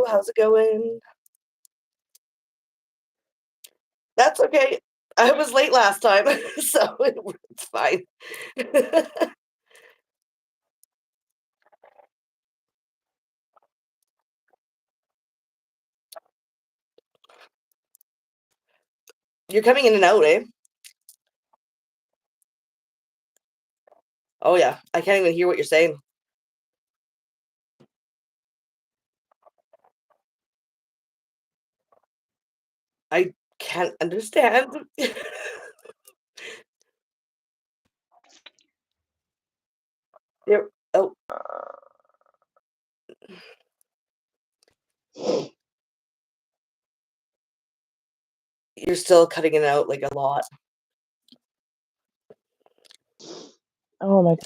how's it going? That's okay. I was late last time, so it's fine. You're coming in and out, eh? Oh yeah, I can't even hear what you're saying. I can't understand. There, oh, you're still cutting it out like a lot. Oh my god.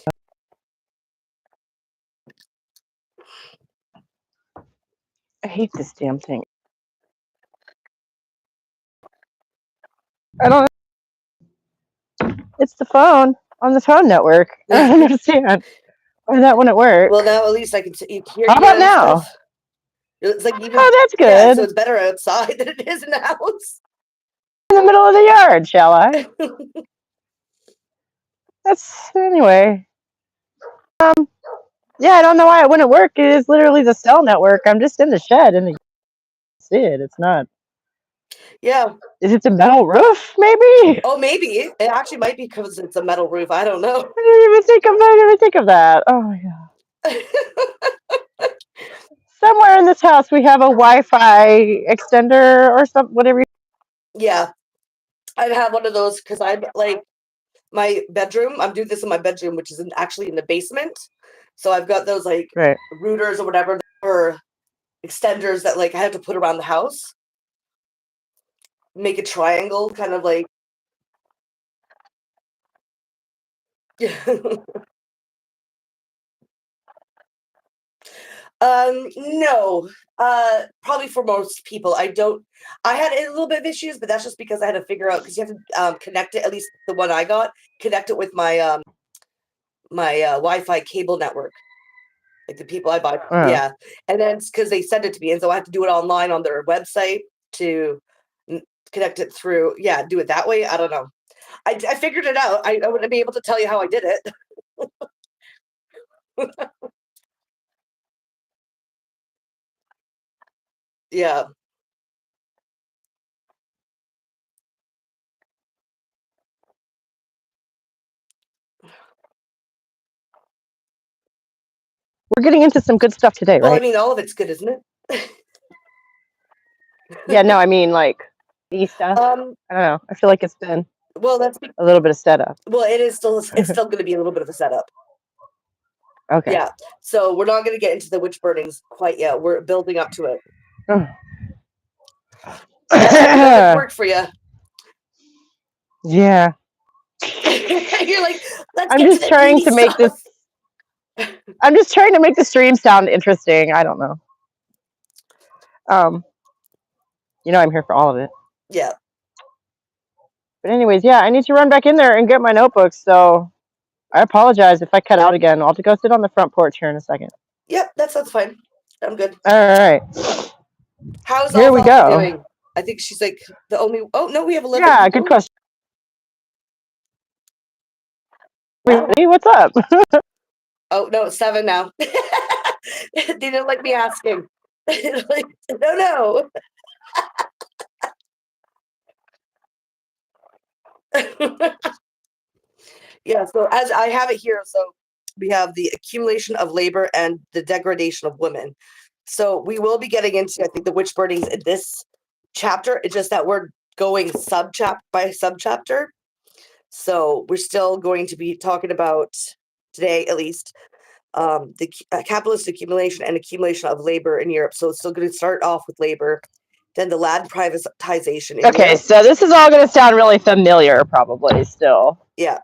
I hate this damn thing. I don't. It's the phone on the phone network. I don't understand why that wouldn't work. Well, now at least I can hear How you about and now? stuff. It's like even Oh, that's yeah, good. so it's better outside than it is in the house. In the middle of the yard, shall I? That's anyway. Yeah, I don't know why it wouldn't work. It is literally the cell network. I'm just in the shed and that's it. It's not. Yeah. Is it the metal roof? Maybe. Oh, maybe it actually might be because it's a metal roof. I don't know. I didn't even think of that. Oh my god. Somewhere in this house we have a Wi-Fi extender or something. Whatever. Yeah, I have one of those because I'm like my bedroom. I'm doing this in my bedroom, which is actually in the basement. So I've got those like Right. routers or whatever or extenders that like I have to put around the house. Make a triangle, kind of like. No. Probably for most people. I had a little bit of issues, but that's just because I had to figure out because you have to connect it, at least the one I got, connect it with my Wi-Fi cable network. Like the people I buy. Yeah. And then because they send it to me, and so I have to do it online on their website to connect it through. Yeah, do it that way. I don't know. I figured it out. I wouldn't be able to tell you how I did it. Yeah. We're getting into some good stuff today, Well, I right? mean, all of it's good, isn't it? Yeah, no, I mean like the stuff. I don't know. I feel like it's been Well, that's a little bit of setup. well, it's still going to be a little bit of a setup. Okay. Yeah. So we're not going to get into the witch burnings quite yet. We're building up to it. Does it work for you? Yeah. You're like, let's I'm get to just the trying meaty to make stuff. I'm just trying to make the stream sound interesting. I don't know. I'm here for all of it. Yeah. But anyways, yeah, I need to run back in there and get my notebooks. So I apologize if I cut out again. I'll have to go sit on the front porch here in a second. Yep, that sounds fine. I'm good. All right. How's Here we Alfalfa go. doing? I think she's like the only. Oh no, we have 11 Yeah, people. good question. Wow. Hey, what's up? Oh no, it's 7 now. They didn't like me asking. Like, no. Yeah, so as I have it here, so we have the accumulation of labor and the degradation of women. So we will be getting into, I think, the witch burnings in this chapter. It's just that we're going subchapter by subchapter. So we're still going to be talking about today, at least, the capitalist accumulation and accumulation of labor in Europe. So it's still going to start off with labor, then the land privatization in Okay, Europe. so this is all going to sound really familiar, probably still. Yeah.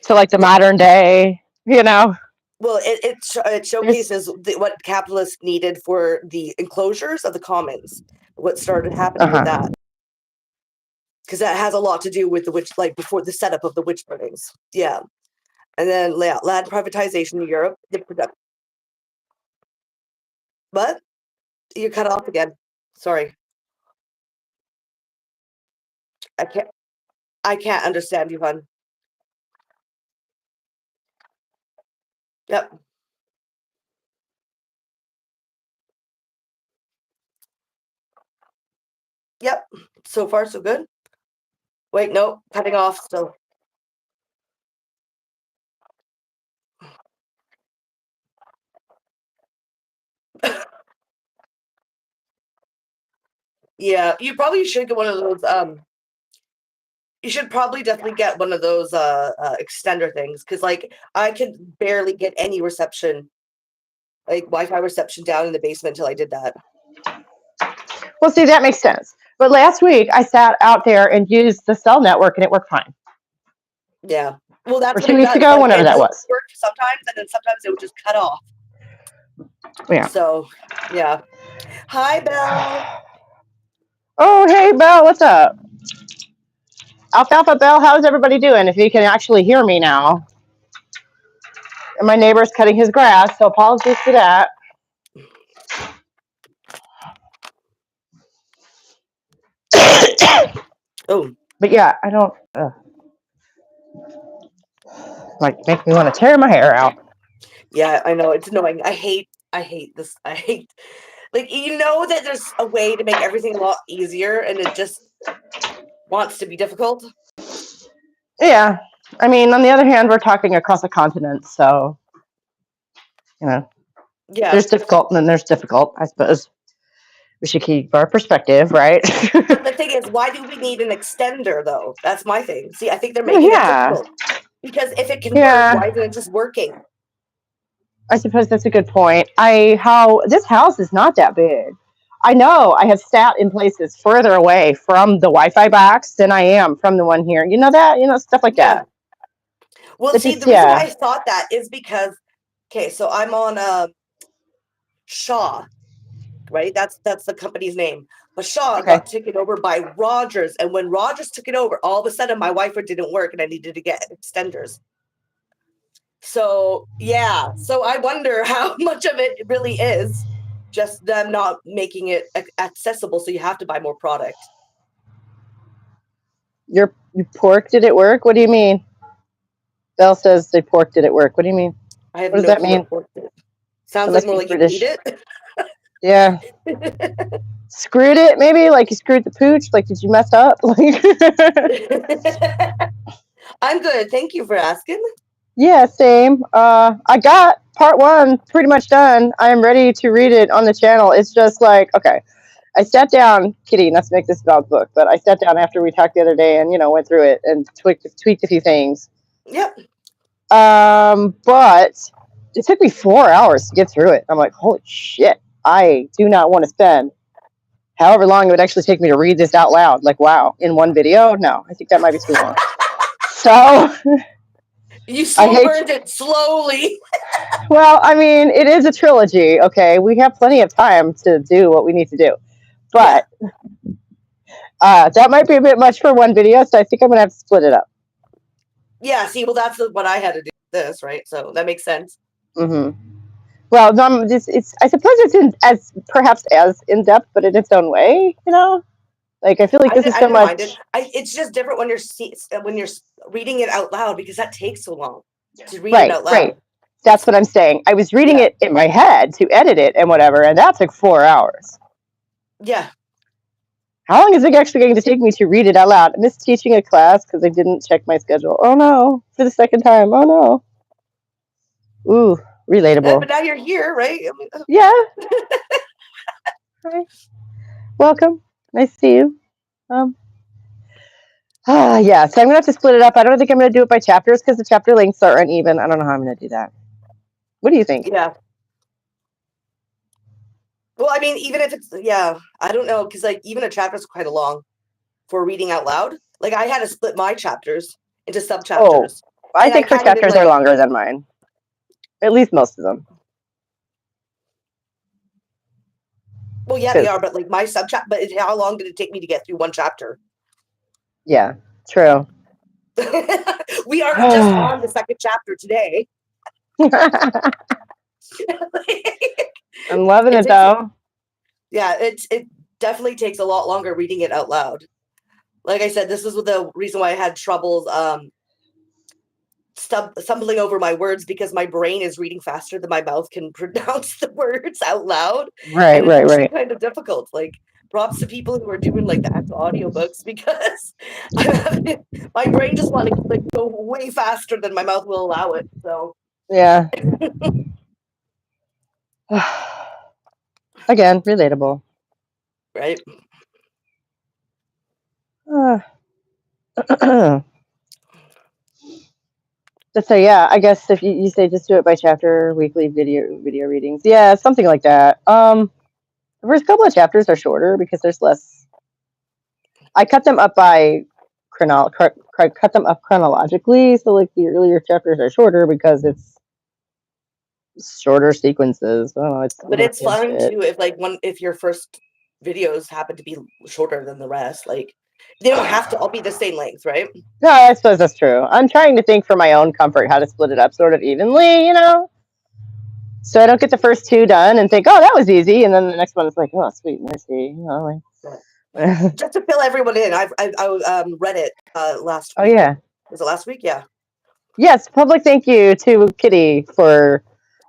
To like the modern day, Well, it showcases what capitalists needed for the enclosures of the commons. What started happening with that, because that has a lot to do with the witch, like before the setup of the witch burnings. Yeah, and then land privatization in Europe. What? You cut off again. Sorry. I can't I can't understand you, hon. Yep. Yep. So far so good. Wait, no, cutting off still. Yeah, you probably should get one of those you should probably definitely get one of those extender things because like I could barely get any reception, like Wi-Fi reception down in the basement until I did that. Well, see, that makes sense. But last week I sat out there and used the cell network and it worked fine. Yeah. Well, Or that's what two it weeks does. ago, Like whenever it that would was. work sometimes, and then sometimes it would just cut off. Yeah. So, yeah. Hi, Belle. Oh, hey, Belle, what's up? Alfalfa Belle, how's everybody doing? If you can actually hear me now. And my neighbor's cutting his grass, so apologies for that. Oh, But yeah, I don't like make me want to tear my hair out. yeah, I know it's annoying. I hate this. I hate like you know that there's a way to make everything a lot easier, and it just wants to be difficult. Yeah. I mean, on the other hand, we're talking across a continent, so you know, Yeah, there's difficult and then there's difficult, I suppose. We should keep our perspective, right? but the thing is, why do we need an extender though? That's my thing. See, I think they're Well, making it yeah. difficult because if it can work, Yeah. why isn't it just working? I suppose that's a good point. How this house is not that big. I know I have sat in places further away from the Wi-Fi box than I am from the one here. You know that? You know, stuff like that. Yeah. Well, It see, just, the reason why yeah. I thought that is because okay, so I'm on Shaw, right? That's the company's name. But Shaw Okay. got taken over by Rogers, and when Rogers took it over, all of a sudden my Wi-Fi didn't work, and I needed to get extenders. So yeah, so I wonder how much of it really is just them not making it accessible, so you have to buy more product. Your pork did it work? What do you mean? Belle says the pork did it work. What do you mean? I have What does no that clue mean? what pork is. It Sounds like must more be like you ate British. it. Yeah. Screwed it, maybe? Like you screwed the pooch? Like, did you mess up? Like, I'm good. Thank you for asking. yeah, same. I got part one pretty much done. I am ready to read it on the channel. It's just like, okay, I sat down, Kitty, not to make this about the book, but I sat down after we talked the other day and, went through it and tweaked a few things. Yep. But it took me 4 hours to get through it. I'm like, holy shit, I do not want to spend however long it would actually take me to read this out loud. Like, wow, in one video? No, I think that might be too long. So You I slow hate. burned it slowly. Well, I mean, it is a trilogy. Okay, we have plenty of time to do what we need to do, Yeah. but that might be a bit much for one video. So I think I'm gonna have to split it up. Yeah. See, well, that's what I had to do with this, right? So that makes sense. Mm-hmm. Well, it's. I suppose it's perhaps as in depth, but in its own way. Like I feel like this is I so didn't mind it. much. It's just different when you're reading it out loud because that takes so long to read it Right, out right. loud. That's what I'm saying. I was reading Yeah. it in my head to edit it and whatever, and that took 4 hours. Yeah. How long is it actually going to take me to read it out loud? I missed teaching a class because I didn't check my schedule. Oh no, for the second time. Oh no. Ooh, relatable. But now you're here, right? I mean, Yeah. Hi. Welcome. Nice to see you. Um. Yeah. So I'm gonna have to split it up. I don't think I'm gonna do it by chapters because the chapter lengths are uneven. I don't know how I'm gonna do that. What do you think? yeah. Well, I mean, even if it's I don't know because like even a chapter is quite long for reading out loud. Like I had to split my chapters into sub Oh, chapters, I and I think her can't even chapters are like longer than mine. At least most of them. well, yeah, they Because are, but like my sub chapter. But how long did it take me to get through one chapter? yeah, true. We are just on the second chapter today. I'm loving It it takes though. Yeah, it definitely takes a lot longer reading it out loud. Like I said, this is the reason why I had troubles stumbling over my words, because my brain is reading faster than my mouth can pronounce the words out loud, Right, and it's right, actually right. kind of difficult. Like, props to people who are doing like the actual audiobooks, because my brain just want to like go way faster than my mouth will allow it. So Yeah. Again, relatable. right. So yeah, I guess if you say just do it by chapter, weekly video readings. Yeah, something like that. The first couple of chapters are shorter because there's less. I cut them up by cut them up chronologically, so like the earlier chapters are shorter because it's shorter sequences. Oh, it's But it's kid fun shit. too if your first videos happen to be shorter than the rest. Like, they don't have to all be the same length, right? No, I suppose that's true. I'm trying to think for my own comfort how to split it up sort of evenly, so I don't get the first two done and think, oh, that was easy, and then the next one is like, oh, sweet mercy, But like, just to fill everyone in, I read it last oh week. yeah, Was it last week? Yeah. yes, public thank you to Kitty for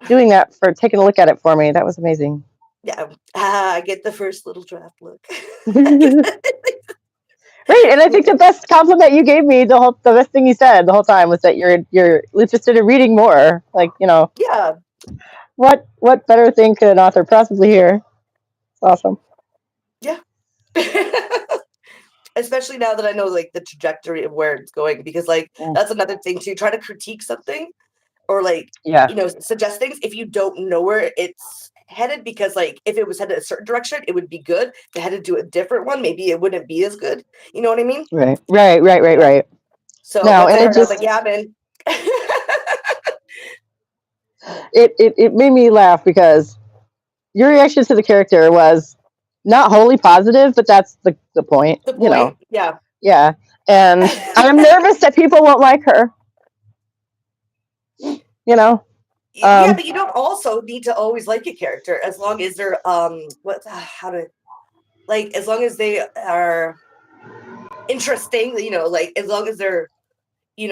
doing that, for taking a look at it for me. That was amazing. Yeah. I get the first little draft look. Right, and I think the best compliment you gave me, the best thing you said the whole time was that you're interested in reading more. Like, Yeah. what better thing could an author possibly hear? It's awesome. Yeah. Especially now that I know like the trajectory of where it's going, because like Mm. that's another thing too. Try to critique something, or like, Yeah, suggest things if you don't know where it's headed, because like if it was headed a certain direction, it would be good. If it headed to a different one, maybe it wouldn't be as good. You know what I mean? right, right, right, right, Yeah. right. So No, once and I it heard, I was like, just yeah, I'm in. it made me laugh because your reaction to the character was not wholly positive, but that's the point, The point. Yeah. Yeah, and I'm nervous that people won't like her. You know. Yeah, Um, but you don't also need to always like a character, as long as they're what how to like as long as they are interesting, like as long as they're,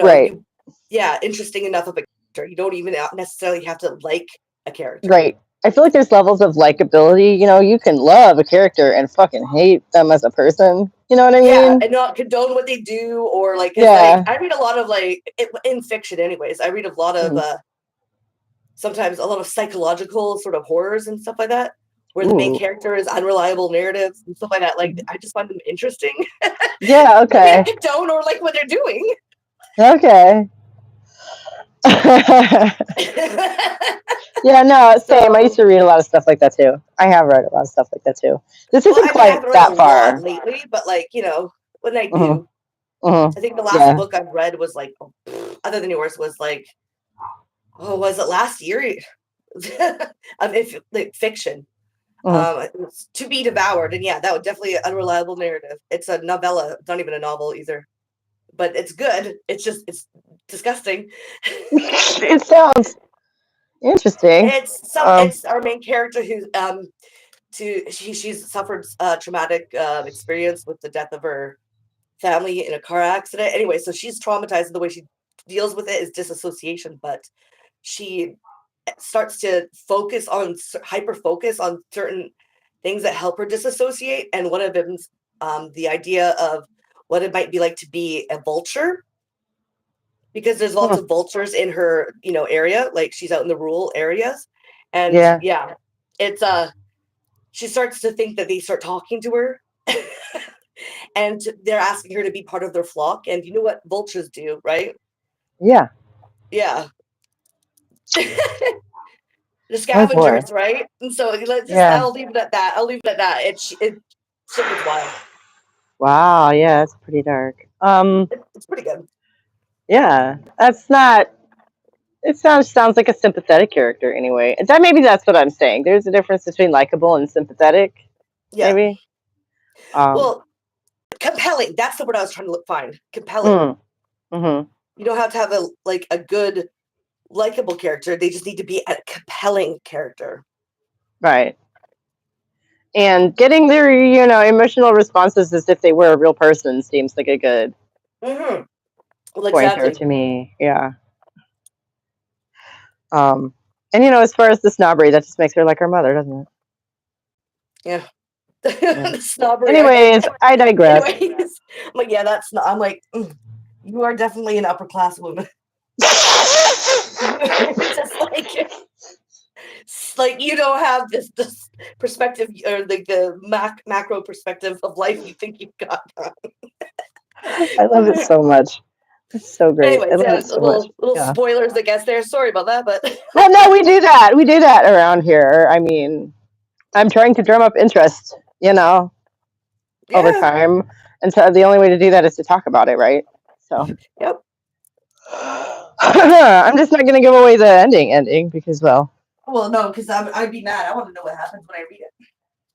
right, you yeah, interesting enough of a character. You don't even necessarily have to like a character. right. I feel like there's levels of likability. You can love a character and fucking hate them as a person. You know what I Yeah, mean? and not condone what they do, or like, because like Yeah. I read a lot of like in fiction anyways, I read a lot of Mm. sometimes a lot of psychological sort of horrors and stuff like that, where the main Ooh. character is unreliable narratives and stuff like that. Like, I just find them interesting. Yeah. Can't Okay. condone or like what they're doing. Okay. Yeah. No. Same. I used So, to read a lot of stuff like that too. I have read a lot of stuff like that too. This well, isn't I mean, I quite haven't read a that lot far. lately, but like, when I Hmm. do, Hmm. I think the last Yeah. book I've read was like, other than yours, was like, oh, was it last year? Of if like fiction. Hmm. It's To Be Devoured, and yeah, that would definitely an unreliable narrative. It's a novella. It's not even a novel either, but it's good. It's disgusting. It sounds interesting. It's our main character who she's suffered a traumatic experience with the death of her family in a car accident. Anyway, so she's traumatized, and the way she deals with it is disassociation, but she starts to hyper focus on certain things that help her disassociate, and one of them's the idea of what it might be like to be a vulture, because there's lots Hmm. of vultures in her area, like she's out in the rural areas, and Yeah. yeah, it's she starts to think that they start talking to her. And they're asking her to be part of their flock, and you know what vultures do, right? Yeah. Yeah. The Oh boy. scavengers, right? And so let's just Yeah. I'll leave it at that. I'll leave it at that. Shit gets wild. Wow. Yeah. It's pretty dark. It's pretty good. Yeah. That's not. It sounds like a sympathetic character anyway. Maybe that's what I'm saying. There's a difference between likable and sympathetic. Yeah. Maybe. Um. Well, compelling. That's the word I was trying to find. Compelling. Mm, mm-hmm. You don't have to have a good likable character. They just need to be a compelling character. Right. And getting their, emotional responses as if they were a real person seems like a good Well, pointer exactly. to me. Yeah. Um, and as far as the snobbery, that just makes her like her mother, doesn't it? Yeah. Yeah. The snobbery. I'm like, Anyways, I digress. anyways, I'm like, yeah, that's not. I'm like, you are definitely an upper class woman. Just like you don't have this perspective or like the macro perspective of life you think you've got. I love it so much. It's so great. I Anyways, love yeah, it so much. little Yeah. spoilers, I guess. There. Sorry about that, but Well, no, we do that. We do that around here. I mean, I'm trying to drum up interest, over yeah, time. And so the only way to do that is to talk about it, right? So yep. I'm just not going to give away the ending because, well, Well, no, because I'd be mad. I want to know what happens when I read it.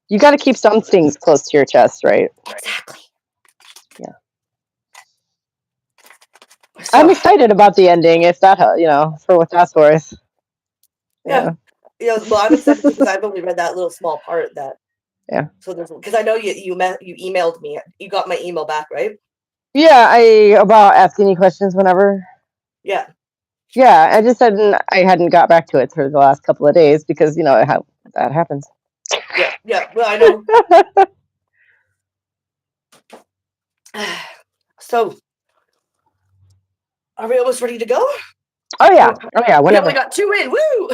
you got to keep some things close to your chest, right? Exactly. Yeah. I'm So excited about the ending, if that, for what that's worth. yeah, Yeah. yeah. Well, I'm excited too because I've only read that little small part that. Yeah. So there's because I know you emailed me. You got my email back, right? Yeah. About asking you questions whenever. Yeah. Yeah. I just hadn't got back to it for the last couple of days because, how that happens. Yeah. Yeah. Well, I know. So are we almost ready to go? Oh, yeah. Oh, Oh, yeah. we only Whenever. got two in. Woo!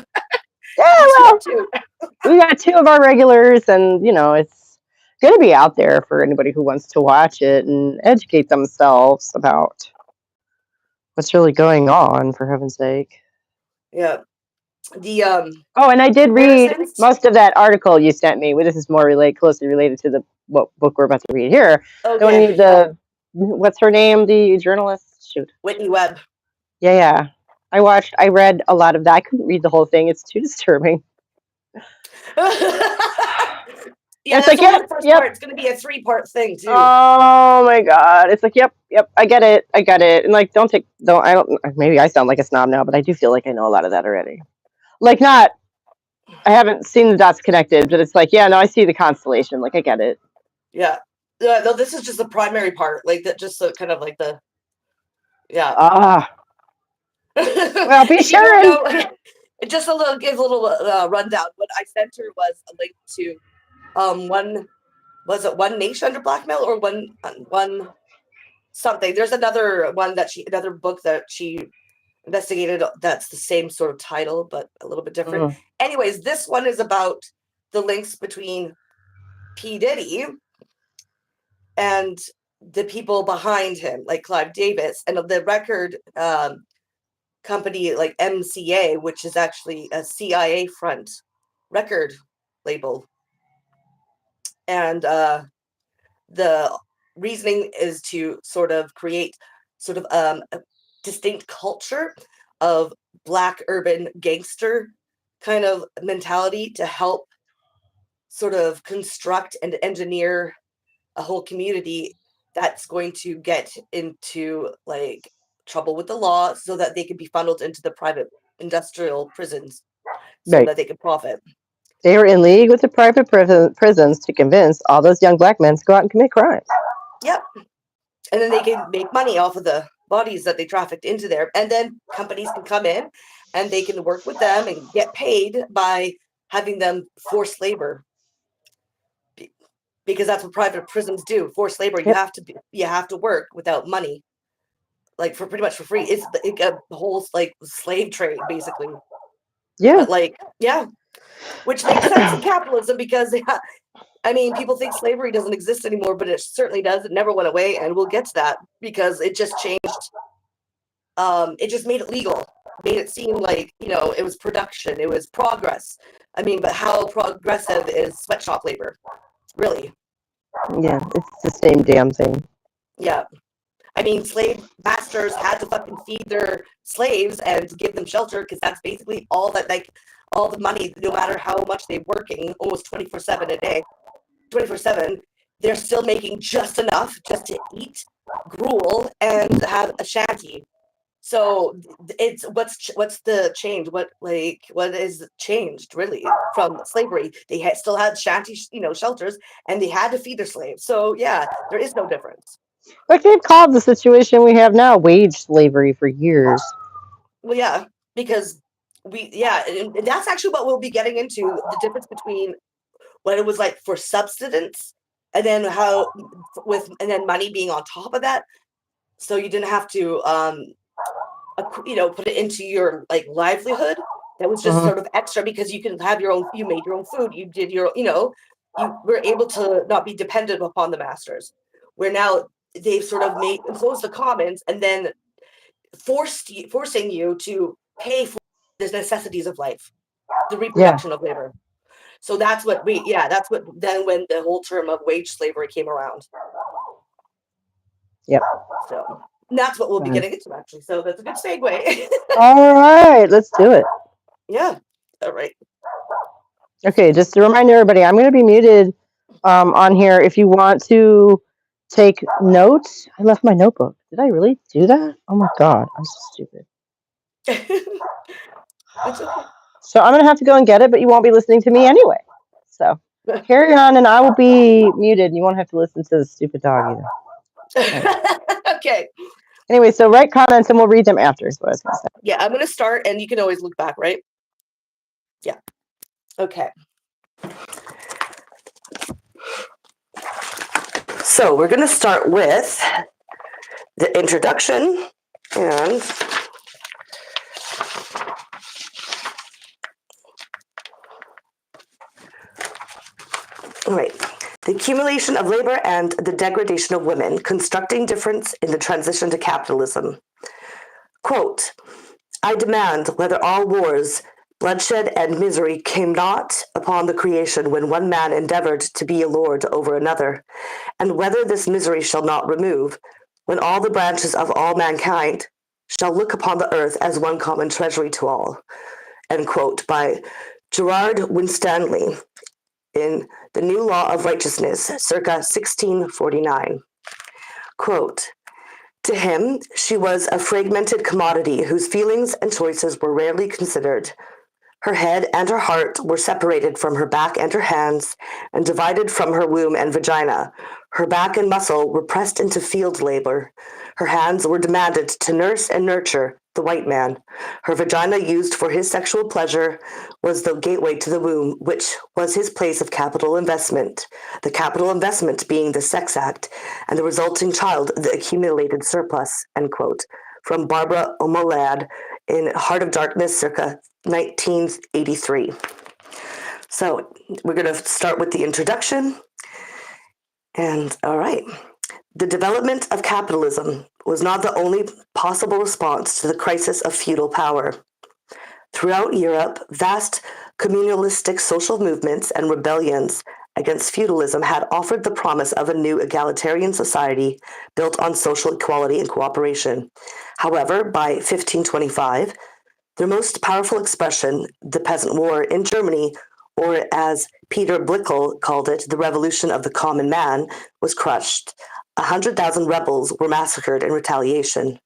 Yeah. At least we Well, got two. we got two of our regulars, and it's going to be out there for anybody who wants to watch it and educate themselves about what's really going on, for heaven's sake. Yeah. The Oh, and I did read comparisons. most of that article you sent me. Well, this is more closely related to the what book we're about to read here. The one Okay. Yeah. what's her name? The journalist. Shoot. Whitney Webb. Yeah, yeah. I read a lot of that. I couldn't read the whole thing. It's too disturbing. Yeah, It's that's like, only yep, the first yep. part. It's going to be a 3-part thing too. Oh my god. It's like, yep, yep. I get it. I get it. And like, don't. I don't. Maybe I sound like a snob now, but I do feel like I know a lot of that already. Like, not. I haven't seen the dots connected, but it's like, yeah, no, I see the constellation. Like, I get it. Yeah. No, this is just the primary part. Like that, just so kind of like the yeah. Ah, well, be If you sure don't and. know, just give a little rundown. What I sent her was a link to one was it One Nation Under Blackmail or one something. There's another one another book that she investigated that's the same sort of title but a little bit different. Mm, Anyways, this one is about the links between P. Diddy and the people behind him, like Clive Davis, and the record company like MCA, which is actually a CIA front record label. And the reasoning is to sort of create sort of a distinct culture of black urban gangster kind of mentality to help sort of construct and engineer a whole community that's going to get into like trouble with the law so that they can be funneled into the private industrial prisons so right. that they can profit. They were in league with the private prisons to convince all those young black men to go out and commit crimes. Yep. And then they can make money off of the bodies that they trafficked into there. And then companies can come in and they can work with them and get paid by having them forced labor because that's what private prisons do. Forced labor. Yep. You have to work without money, like for pretty much for free. It's a whole like slave trade basically. Yeah. But like, yeah, which makes sense in capitalism because yeah, I mean, people think slavery doesn't exist anymore, but it certainly does. It never went away, and we'll get to that because it just changed. It just made it legal, made it seem like it was production, it was progress. I mean, but how progressive is sweatshop labor, really? Yeah. It's the same damn thing. Yeah, I mean, slave masters had to fucking feed their slaves and give them shelter because that's basically all that like all the money, no matter how much they're working, almost 24/7 a day, 24/7, they're still making just enough just to eat, gruel, and have a shanty. So it's what's the change? What is changed really from slavery? They still had shanty, shelters, and they had to feed their slaves. So yeah, there is no difference. Like they've called the situation we have now wage slavery for years. Well, yeah, because and that's actually what we'll be getting into, the difference between what it was like for subsistence, and then how and then money being on top of that, so you didn't have to put it into your like livelihood. That was just Hmm. sort of extra because you can have your own, you made your own food, you did your, you were able to not be dependent upon the masters. Where now they've sort of imposed the commons and then forcing you to pay for the necessities of life, the Yeah. reproduction of labor. So that's what then when the whole term of wage slavery came around. Yep. So that's what we'll be Fun. getting into actually. So that's a good segue. All right, let's do it. Yeah. All right. Okay, just to remind everybody, I'm going to be muted on here. If you want to take notes, I left my notebook. Did I really do that? Oh my god, I'm so stupid. It's okay. So I'm going to have to go and get it, but you won't be listening to me anyway. So carry on, and I will be muted. You won't have to listen to the stupid dog either. Right. Okay. Anyway, so write comments and we'll read them after. Is what I was going to say. Yeah, I'm gonna start, and you can always look back, right? Yeah. Okay. So we're gonna start with the introduction and all right. The accumulation of labor and the degradation of women, constructing difference in the transition to capitalism. Quote, I demand whether all wars, bloodshed, and misery came not upon the creation when one man endeavored to be a lord over another, and whether this misery shall not remove, when all the branches of all mankind shall look upon the earth as one common treasury to all. End quote, by Gerard Winstanley in The New Law of Righteousness, circa 1649. Quote, to him, she was a fragmented commodity whose feelings and choices were rarely considered. Her head and her heart were separated from her back and her hands, and divided from her womb and vagina. Her back and muscle were pressed into field labor. Her hands were demanded to nurse and nurture the white man. Her vagina, used for his sexual pleasure, was the gateway to the womb, which was his place of capital investment. The capital investment being the sex act, and the resulting child the accumulated surplus. End quote. From Barbara Omolad in Heart of Darkness, circa 1983. So we're going to start with the introduction. And all right. The development of capitalism was not the only possible response to the crisis of feudal power. Throughout Europe, vast communalistic social movements and rebellions against feudalism had offered the promise of a new egalitarian society built on social equality and cooperation. However, by 1525, their most powerful expression, the Peasant War in Germany, or as Peter Blickel called it, the Revolution of the Common Man, was crushed. 100,000 rebels were massacred in retaliation.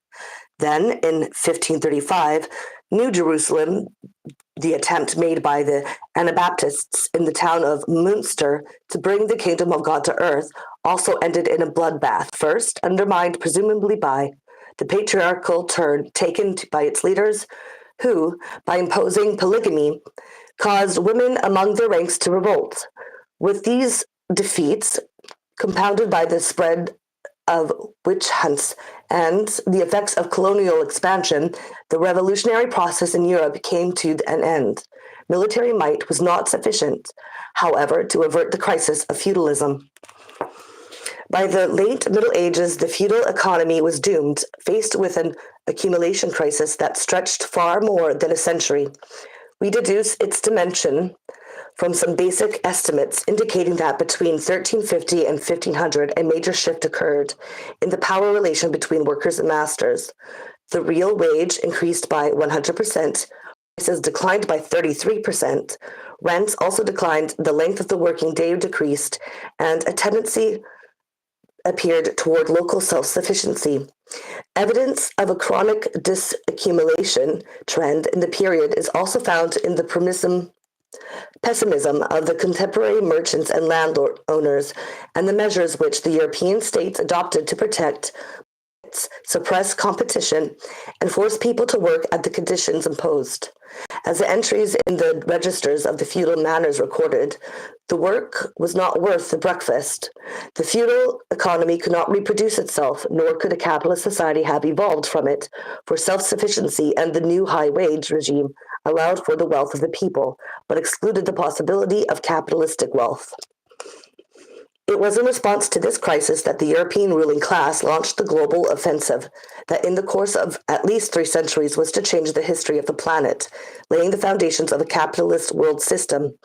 Then, in 1535, New Jerusalem, the attempt made by the Anabaptists in the town of Münster to bring the kingdom of God to earth, also ended in a bloodbath, first undermined presumably by the patriarchal turn taken by its leaders, who, by imposing polygamy, caused women among their ranks to revolt. With these defeats, compounded by the spread of witch hunts and the effects of colonial expansion, the revolutionary process in Europe came to an end. Military might was not sufficient, however, to avert the crisis of feudalism. By the late Middle Ages, the feudal economy was doomed, faced with an accumulation crisis that stretched far more than a century. We deduce its dimension from some basic estimates indicating that between 1350 and 1500, a major shift occurred in the power relation between workers and masters. The real wage increased by 100%, prices declined by 33%, rents also declined, the length of the working day decreased, and a tendency appeared toward local self-sufficiency. Evidence of a chronic disaccumulation trend in the period is also found in the pessimism of the contemporary merchants and landlord owners and the measures which the European states adopted to protect, suppress competition, and force people to work at the conditions imposed. As the entries in the registers of the feudal manors recorded, the work was not worth the breakfast. The feudal economy could not reproduce itself, nor could a capitalist society have evolved from it, for self-sufficiency and the new high-wage regime allowed for the wealth of the people, but excluded the possibility of capitalistic wealth. It was in response to this crisis that the European ruling class launched the global offensive that in the course of at least 3 centuries was to change the history of the planet, laying the foundations of a capitalist world system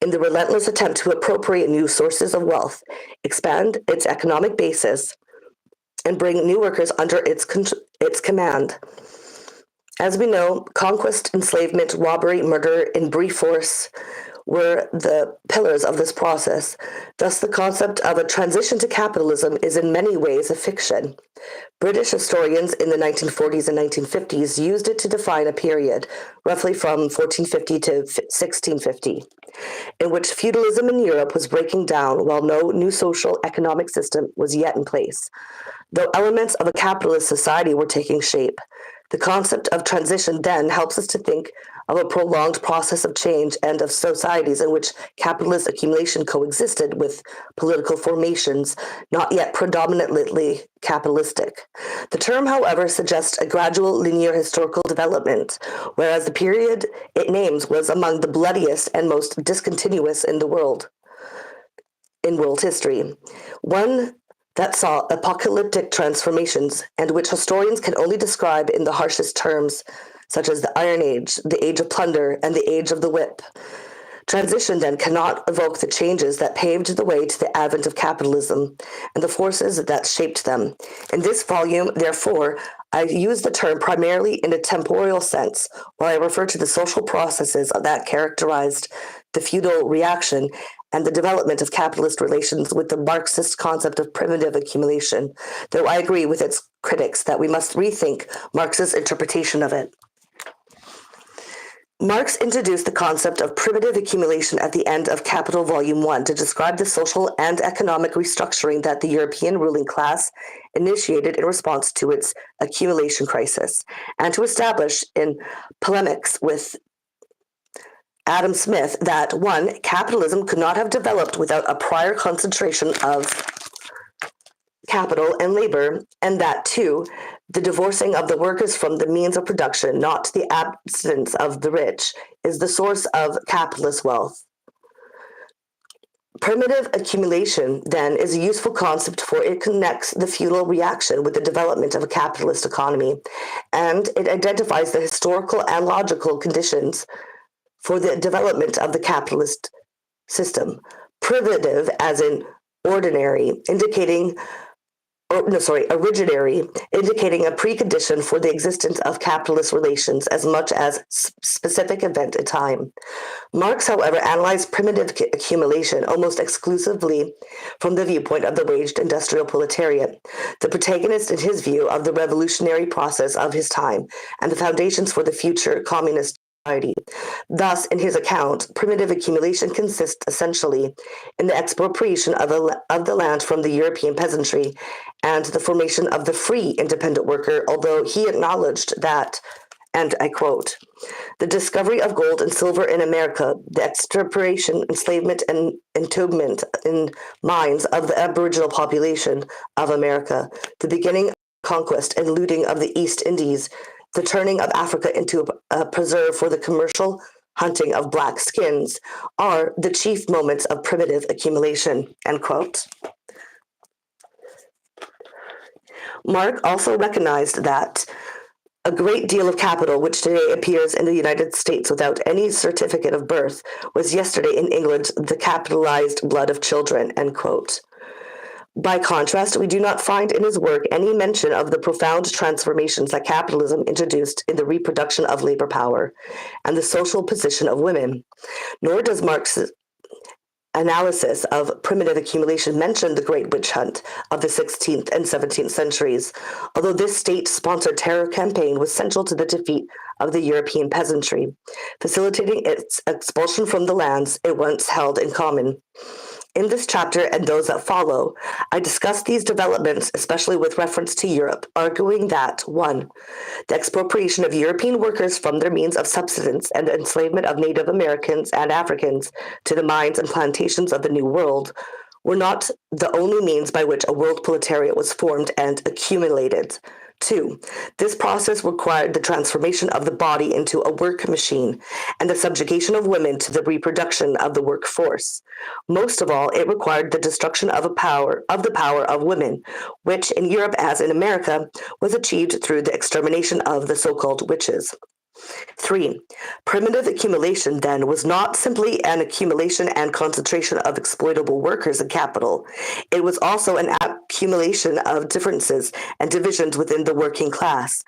in the relentless attempt to appropriate new sources of wealth, expand its economic basis, and bring new workers under its command. As we know, conquest, enslavement, robbery, murder, in brief force, were the pillars of this process. Thus, the concept of a transition to capitalism is in many ways a fiction. British historians in the 1940s and 1950s used it to define a period, roughly from 1450 to 1650, in which feudalism in Europe was breaking down while no new social economic system was yet in place. Though elements of a capitalist society were taking shape, the concept of transition then helps us to think of a prolonged process of change and of societies in which capitalist accumulation coexisted with political formations not yet predominantly capitalistic. The term, however, suggests a gradual linear historical development, whereas the period it names was among the bloodiest and most discontinuous in world history. One that saw apocalyptic transformations and which historians can only describe in the harshest terms, such as the Iron Age, the Age of Plunder, and the Age of the Whip. Transition, then, cannot evoke the changes that paved the way to the advent of capitalism and the forces that shaped them. In this volume, therefore, I use the term primarily in a temporal sense, while I refer to the social processes that characterized the feudal reaction and the development of capitalist relations with the Marxist concept of primitive accumulation, though I agree with its critics that we must rethink Marx's interpretation of it. Marx introduced the concept of primitive accumulation at the end of Capital Volume 1 to describe the social and economic restructuring that the European ruling class initiated in response to its accumulation crisis, and to establish in polemics with Adam Smith that 1. Capitalism could not have developed without a prior concentration of capital and labor, and that 2. The divorcing of the workers from the means of production, not the absence of the rich, is the source of capitalist wealth. Primitive accumulation, then, is a useful concept, for it connects the feudal reaction with the development of a capitalist economy, and it identifies the historical and logical conditions for the development of the capitalist system. Privative, as in ordinary, originary, indicating a precondition for the existence of capitalist relations as much as specific event in time. Marx, however, analyzed primitive accumulation almost exclusively from the viewpoint of the waged industrial proletariat, the protagonist, in his view, of the revolutionary process of his time and the foundations for the future communist society. Thus, in his account, primitive accumulation consists essentially in the expropriation of the land from the European peasantry and the formation of the free independent worker, although he acknowledged that, and I quote, the discovery of gold and silver in America, the extirpation, enslavement, and entombment in mines of the aboriginal population of America, the beginning of conquest and looting of the East Indies, the turning of Africa into a preserve for the commercial hunting of black skins, are the chief moments of primitive accumulation, end quote. Marx also recognized that a great deal of capital, which today appears in the United States without any certificate of birth, was yesterday in England the capitalized blood of children, end quote. By contrast, we do not find in his work any mention of the profound transformations that capitalism introduced in the reproduction of labor power and the social position of women, nor does Marx analysis of primitive accumulation mentioned the Great Witch Hunt of the 16th and 17th centuries, although this state-sponsored terror campaign was central to the defeat of the European peasantry, facilitating its expulsion from the lands it once held in common. In this chapter and those that follow, I discuss these developments, especially with reference to Europe, arguing that 1. The expropriation of European workers from their means of subsistence and the enslavement of Native Americans and Africans to the mines and plantations of the New World were not the only means by which a world proletariat was formed and accumulated. 2. This process required the transformation of the body into a work machine and the subjugation of women to the reproduction of the workforce. Most of all, it required the destruction of the power of women, which in Europe as in America was achieved through the extermination of the so-called witches. 3. Primitive accumulation, then, was not simply an accumulation and concentration of exploitable workers and capital. It was also an accumulation of differences and divisions within the working class,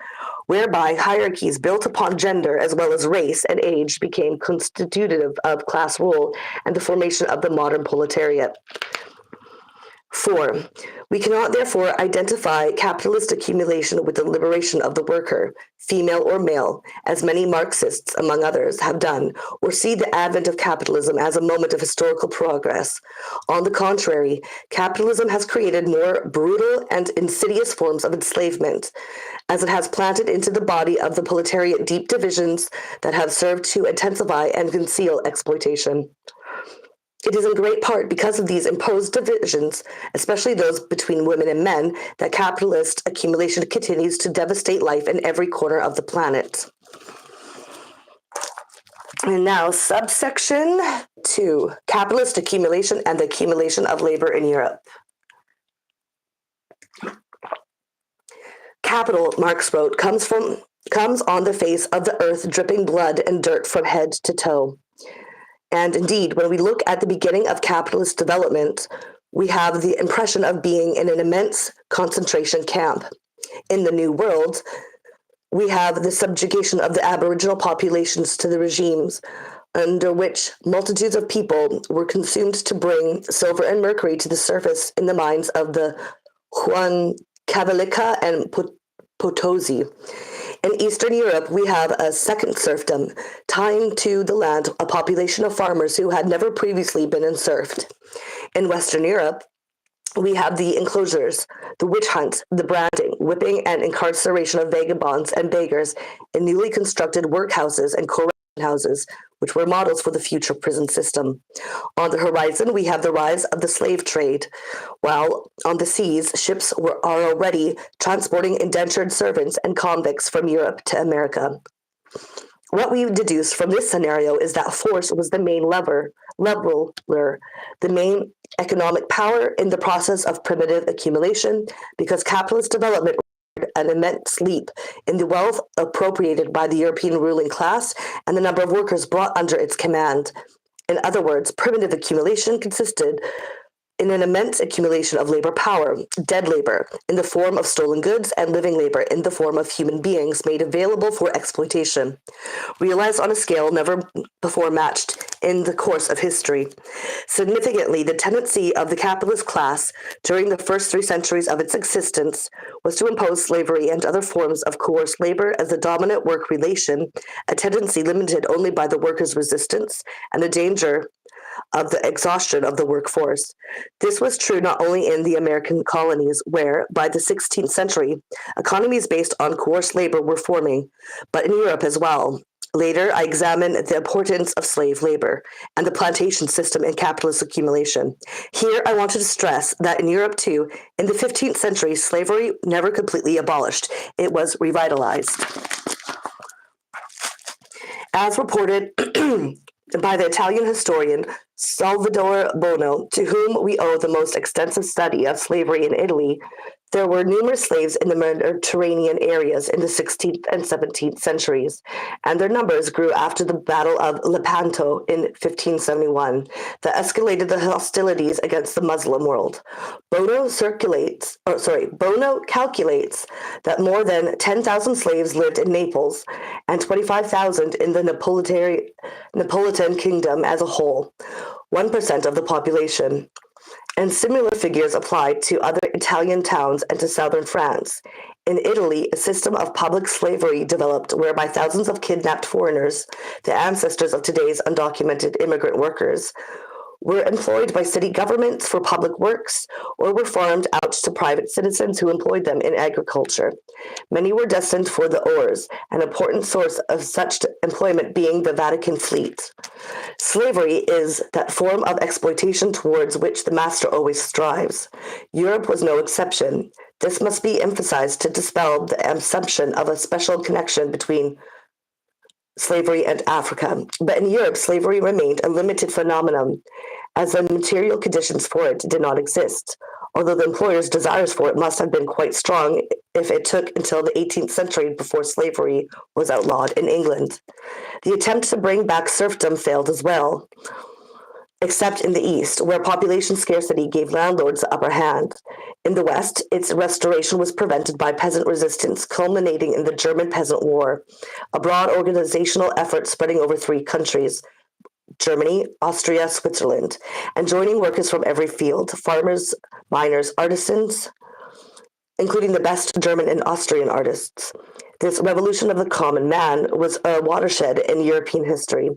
whereby hierarchies built upon gender as well as race and age became constitutive of class rule and the formation of the modern proletariat. 4. We cannot therefore identify capitalist accumulation with the liberation of the worker, female or male, as many Marxists, among others, have done, or see the advent of capitalism as a moment of historical progress. On the contrary, capitalism has created more brutal and insidious forms of enslavement, as it has planted into the body of the proletariat deep divisions that have served to intensify and conceal exploitation. It is in great part because of these imposed divisions, especially those between women and men, that capitalist accumulation continues to devastate life in every corner of the planet. And now, subsection 2, capitalist accumulation and the accumulation of labor in Europe. Capital, Marx wrote, comes on the face of the earth dripping blood and dirt from head to toe. And indeed, when we look at the beginning of capitalist development, we have the impression of being in an immense concentration camp. In the New World, we have the subjugation of the Aboriginal populations to the regimes under which multitudes of people were consumed to bring silver and mercury to the surface in the mines of the Huancavelica and Potosi. In Eastern Europe, we have a second serfdom, tying to the land a population of farmers who had never previously been enserfed. In Western Europe, we have the enclosures, the witch hunt, the branding, whipping, and incarceration of vagabonds and beggars in newly constructed workhouses and correction houses, which were models for the future prison system. On the horizon, we have the rise of the slave trade, while on the seas, ships are already transporting indentured servants and convicts from Europe to America. What we deduce from this scenario is that force was the main leveler, the main economic power in the process of primitive accumulation, because capitalist development an immense leap in the wealth appropriated by the European ruling class and the number of workers brought under its command. In other words, primitive accumulation consisted in an immense accumulation of labor power, dead labor, in the form of stolen goods, and living labor in the form of human beings made available for exploitation, realized on a scale never before matched in the course of history. Significantly, the tendency of the capitalist class during the first 3 centuries of its existence was to impose slavery and other forms of coerced labor as the dominant work relation, a tendency limited only by the workers' resistance and the danger of the exhaustion of the workforce. This was true not only in the American colonies, where, by the 16th century, economies based on coerced labor were forming, but in Europe as well. Later, I examine the importance of slave labor and the plantation system in capitalist accumulation. Here, I wanted to stress that in Europe too, in the 15th century, slavery never completely abolished. It was revitalized. As reported by the Italian historian Salvador Bono, to whom we owe the most extensive study of slavery in Italy, there were numerous slaves in the Mediterranean areas in the 16th and 17th centuries, and their numbers grew after the Battle of Lepanto in 1571 that escalated the hostilities against the Muslim world. Bono calculates that more than 10,000 slaves lived in Naples and 25,000 in the Neapolitan kingdom as a whole. 1% of the population. And similar figures applied to other Italian towns and to southern France. In Italy, a system of public slavery developed whereby thousands of kidnapped foreigners, the ancestors of today's undocumented immigrant workers, were employed by city governments for public works or were farmed out to private citizens who employed them in agriculture. Many were destined for the oars, an important source of such employment being the Vatican fleet. Slavery is that form of exploitation towards which the master always strives. Europe was no exception. This must be emphasized to dispel the assumption of a special connection between slavery and Africa. But in Europe, slavery remained a limited phenomenon, as the material conditions for it did not exist, although the employer's desires for it must have been quite strong if it took until the 18th century before slavery was outlawed in England. The attempt to bring back serfdom failed as well, except in the East, where population scarcity gave landlords the upper hand. In the West, its restoration was prevented by peasant resistance, culminating in the German Peasant War, a broad organizational effort spreading over 3 countries, Germany, Austria, Switzerland, and joining workers from every field, farmers, miners, artisans, including the best German and Austrian artists. This revolution of the common man was a watershed in European history.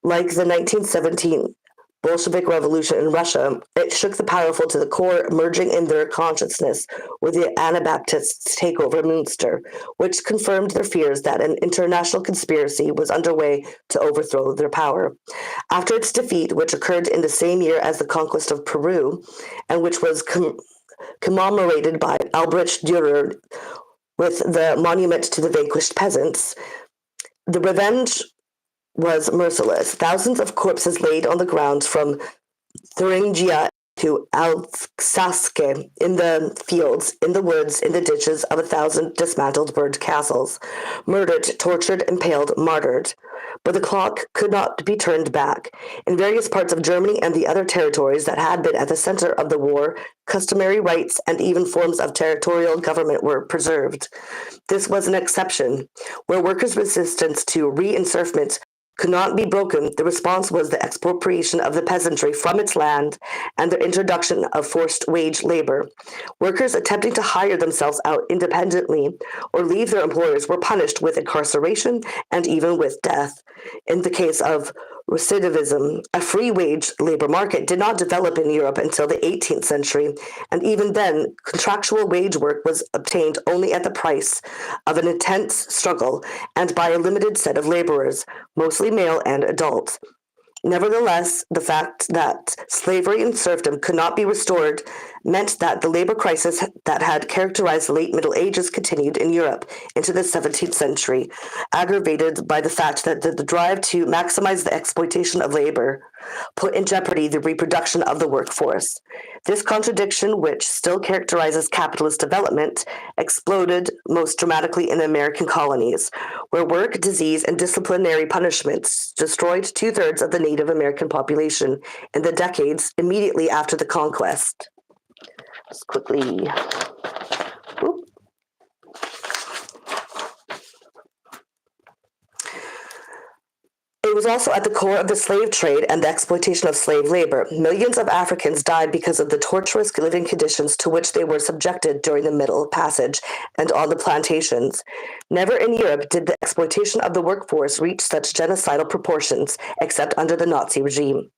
Like the 1917 Bolshevik Revolution in Russia, it shook the powerful to the core, merging in their consciousness with the Anabaptists' takeover Munster, which confirmed their fears that an international conspiracy was underway to overthrow their power. After its defeat, which occurred in the same year as the conquest of Peru, and which was commemorated by Albrecht Dürer with the monument to the vanquished peasants, the revenge was merciless. Thousands of corpses laid on the ground from Thuringia to Alsace, in the fields, in the woods, in the ditches of 1,000 dismantled burned castles, murdered, tortured, impaled, martyred. But the clock could not be turned back. In various parts of Germany and the other territories that had been at the center of the war, customary rights and even forms of territorial government were preserved. This was an exception. Where workers' resistance to reinsertment could not be broken, the response was the expropriation of the peasantry from its land and the introduction of forced wage labor. Workers attempting to hire themselves out independently or leave their employers were punished with incarceration and even with death. In the case of recidivism, a free wage labor market did not develop in Europe until the 18th century, and even then, contractual wage work was obtained only at the price of an intense struggle and by a limited set of laborers, mostly male and adult. Nevertheless, the fact that slavery and serfdom could not be restored meant that the labor crisis that had characterized the late Middle Ages continued in Europe into the 17th century, aggravated by the fact that the drive to maximize the exploitation of labor put in jeopardy the reproduction of the workforce. This contradiction, which still characterizes capitalist development, exploded most dramatically in the American colonies, where work, disease, and disciplinary punishments destroyed 2/3 of the Native American population in the decades immediately after the conquest. Just quickly. Oop. It was also at the core of the slave trade and the exploitation of slave labor. Millions of Africans died because of the torturous living conditions to which they were subjected during the Middle Passage and on the plantations. Never in Europe did the exploitation of the workforce reach such genocidal proportions, except under the Nazi regime.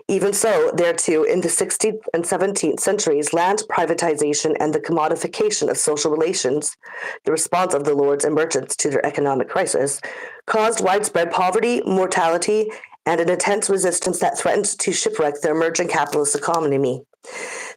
Even so, there too, in the 16th and 17th centuries, land privatization and the commodification of social relations, the response of the lords and merchants to their economic crisis, caused widespread poverty, mortality, and an intense resistance that threatened to shipwreck the emerging capitalist economy.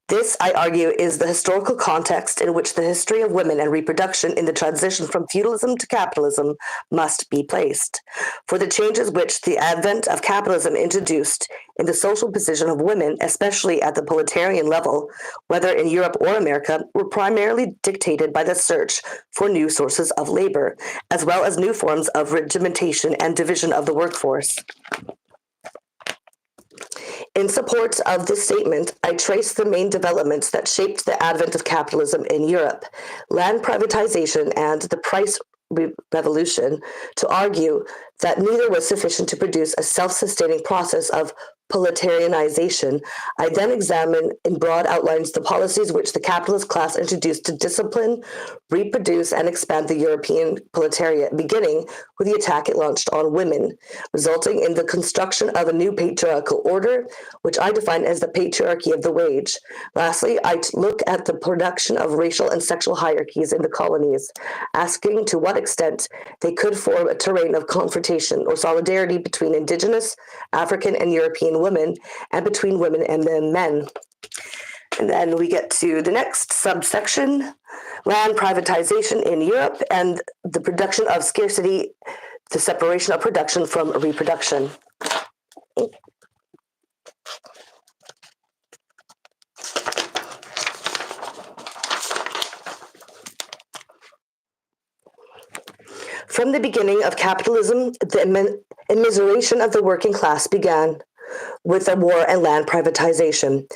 This, I argue, is the historical context in which the history of women and reproduction in the transition from feudalism to capitalism must be placed. For the changes which the advent of capitalism introduced in the social position of women, especially at the proletarian level, whether in Europe or America, were primarily dictated by the search for new sources of labor, as well as new forms of regimentation and division of the workforce. In support of this statement, I trace the main developments that shaped the advent of capitalism in Europe, land privatization and the price revolution, to argue that neither was sufficient to produce a self-sustaining process of proletarianization, I then examine in broad outlines the policies which the capitalist class introduced to discipline, reproduce, and expand the European proletariat, beginning with the attack it launched on women, resulting in the construction of a new patriarchal order, which I define as the patriarchy of the wage. Lastly, I look at the production of racial and sexual hierarchies in the colonies, asking to what extent they could form a terrain of confrontation or solidarity between indigenous, African, and European women, and between women and men. And then we get to the next subsection, land privatization in Europe and the production of scarcity, the separation of production from reproduction. From the beginning of capitalism, the immiseration of the working class began with the war and land privatization.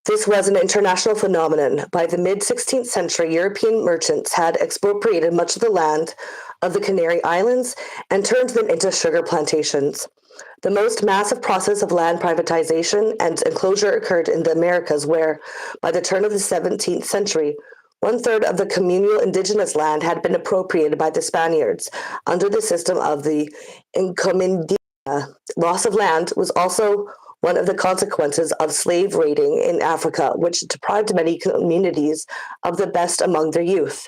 This was an international phenomenon. By the mid-16th century, European merchants had expropriated much of the land of the Canary Islands and turned them into sugar plantations. The most massive process of land privatization and enclosure occurred in the Americas, where, by the turn of the 17th century, 1/3 of the communal indigenous land had been appropriated by the Spaniards under the system of the encomienda. Loss of land was also one of the consequences of slave raiding in Africa, which deprived many communities of the best among their youth.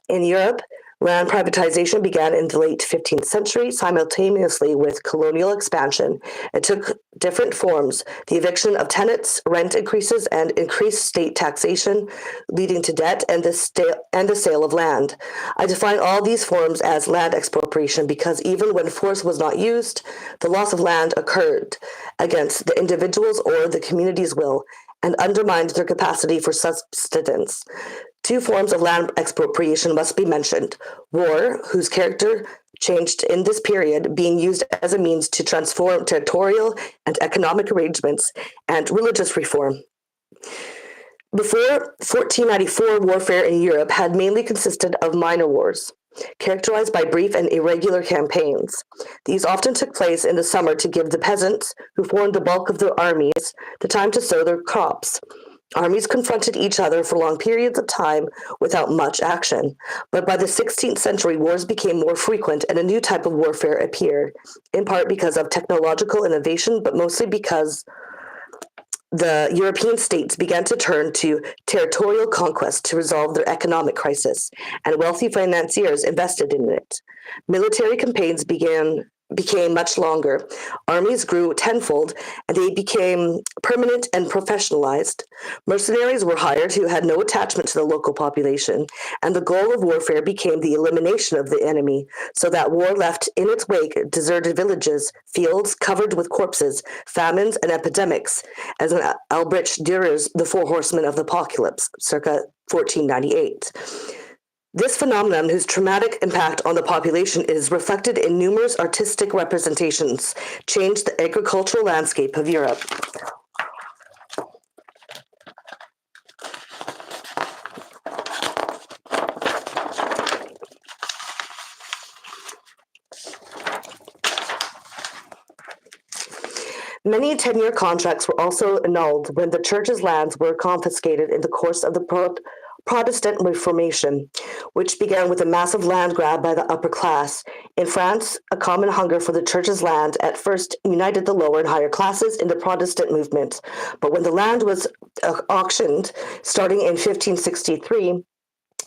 In Europe, land privatization began in the late 15th century, simultaneously with colonial expansion. It took different forms: the eviction of tenants, rent increases, and increased state taxation, leading to debt and the sale of land. I define all these forms as land expropriation because even when force was not used, the loss of land occurred against the individual's or the community's will and undermined their capacity for subsistence. Two forms of land expropriation must be mentioned: war, whose character changed in this period, being used as a means to transform territorial and economic arrangements, and religious reform. Before 1494, warfare in Europe had mainly consisted of minor wars, characterized by brief and irregular campaigns. These often took place in the summer to give the peasants, who formed the bulk of the armies, the time to sow their crops. Armies confronted each other for long periods of time without much action. But by the 16th century, wars became more frequent and a new type of warfare appeared, in part because of technological innovation, but mostly because the European states began to turn to territorial conquest to resolve their economic crisis, and wealthy financiers invested in it. Military campaigns became much longer. Armies grew tenfold, and they became permanent and professionalized. Mercenaries were hired who had no attachment to the local population, and the goal of warfare became the elimination of the enemy, so that war left in its wake deserted villages, fields covered with corpses, famines, and epidemics, as in Albrecht Dürer's The Four Horsemen of the Apocalypse, circa 1498. This phenomenon, whose traumatic impact on the population is reflected in numerous artistic representations, changed the agricultural landscape of Europe. Many tenure contracts were also annulled when the church's lands were confiscated in the course of the Protestant Reformation, which began with a massive land grab by the upper class. In France, a common hunger for the church's land at first united the lower and higher classes in the Protestant movement. But when the land was auctioned, starting in 1563,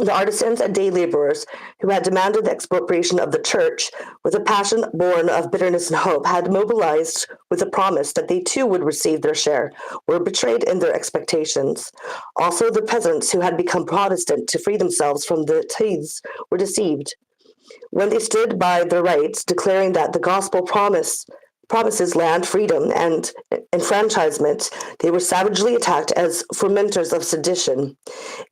the artisans and day laborers who had demanded the expropriation of the church, with a passion born of bitterness and hope, had mobilized with a promise that they too would receive their share, were betrayed in their expectations. Also, the peasants who had become Protestant to free themselves from the tithes were deceived. When they stood by their rights, declaring that the gospel promises land freedom and enfranchisement, they were savagely attacked as fomenters of sedition.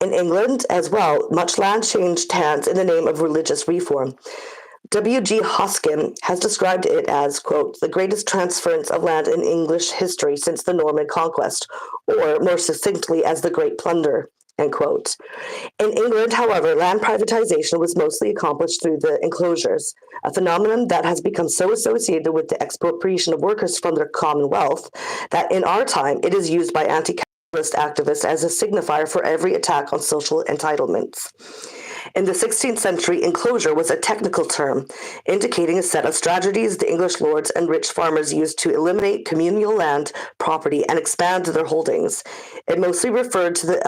In England as well, much land changed hands in the name of religious reform. W.G. Hoskin has described it as, quote, the greatest transference of land in English history since the Norman conquest, or more succinctly as the Great Plunder, End quote. In England, however, land privatization was mostly accomplished through the enclosures, a phenomenon that has become so associated with the expropriation of workers from their commonwealth that in our time it is used by anti-capitalist activists as a signifier for every attack on social entitlements. In the 16th century, enclosure was a technical term, indicating a set of strategies the English lords and rich farmers used to eliminate communal land property and expand their holdings. It mostly referred to the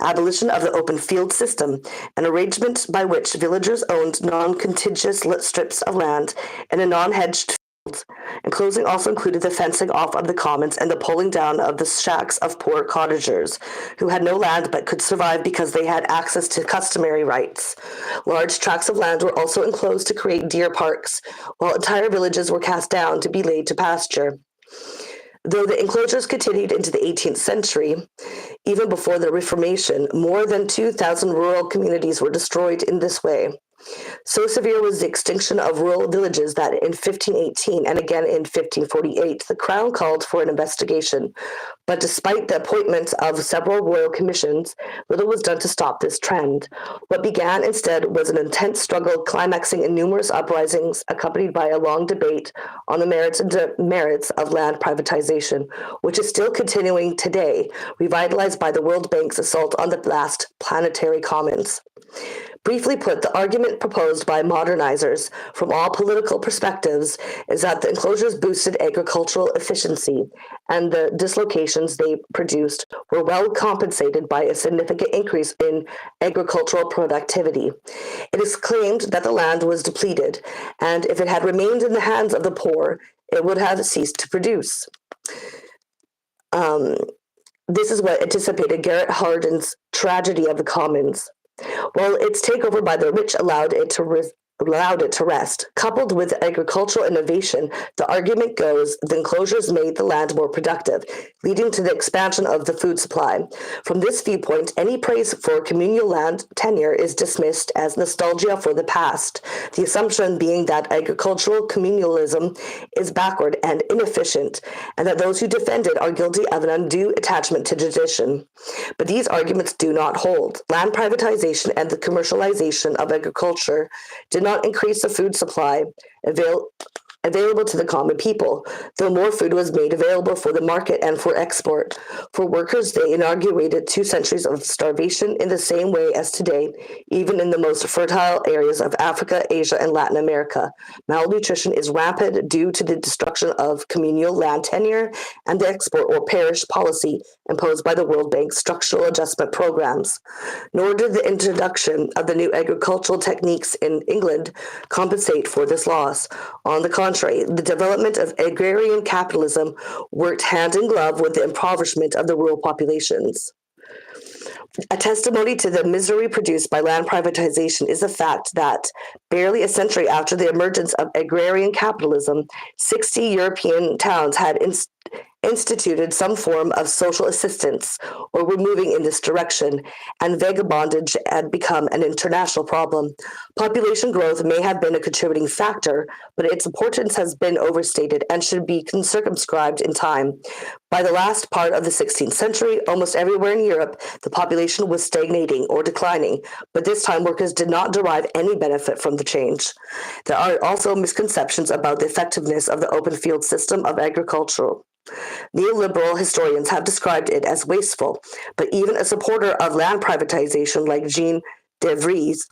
abolition of the open field system, an arrangement by which villagers owned non-contiguous strips of land in a non-hedged field. Enclosing also included the fencing off of the commons and the pulling down of the shacks of poor cottagers, who had no land but could survive because they had access to customary rights. Large tracts of land were also enclosed to create deer parks, while entire villages were cast down to be laid to pasture. Though the enclosures continued into the 18th century, even before the Reformation, more than 2,000 rural communities were destroyed in this way. So severe was the extinction of rural villages that in 1518 and again in 1548, the Crown called for an investigation. But despite the appointment of several royal commissions, little was done to stop this trend. What began instead was an intense struggle climaxing in numerous uprisings accompanied by a long debate on the merits and demerits of land privatization, which is still continuing today, revitalized by the World Bank's assault on the vast planetary commons. Briefly put, the argument proposed by modernizers from all political perspectives is that the enclosures boosted agricultural efficiency, and the dislocations they produced were well compensated by a significant increase in agricultural productivity. It is claimed that the land was depleted, and if it had remained in the hands of the poor, it would have ceased to produce. This is what anticipated Garrett Hardin's Tragedy of the Commons. While its takeover by the rich allowed it to rest. Coupled with agricultural innovation, the argument goes the enclosures made the land more productive, leading to the expansion of the food supply. From this viewpoint, any praise for communal land tenure is dismissed as nostalgia for the past, the assumption being that agricultural communalism is backward and inefficient, and that those who defend it are guilty of an undue attachment to tradition. But these arguments do not hold. Land privatization and the commercialization of agriculture did not increase the food supply available to the common people, though more food was made available for the market and for export. For workers, they inaugurated 2 centuries of starvation in the same way as today, even in the most fertile areas of Africa, Asia, and Latin America. Malnutrition is rampant due to the destruction of communal land tenure and the export or perish policy imposed by the World Bank's structural adjustment programs. Nor did the introduction of the new agricultural techniques in England compensate for this loss. On the contrary, the development of agrarian capitalism worked hand in glove with the impoverishment of the rural populations. A testimony to the misery produced by land privatization is the fact that, barely a century after the emergence of agrarian capitalism, 60 European towns had instituted some form of social assistance or were moving in this direction, and vagabondage had become an international problem. Population growth may have been a contributing factor, but its importance has been overstated and should be circumscribed in time. By the last part of the 16th century, almost everywhere in Europe, the population was stagnating or declining, but this time workers did not derive any benefit from the change. There are also misconceptions about the effectiveness of the open field system of agriculture. Neoliberal historians have described it as wasteful, but even a supporter of land privatization like Jean de Vries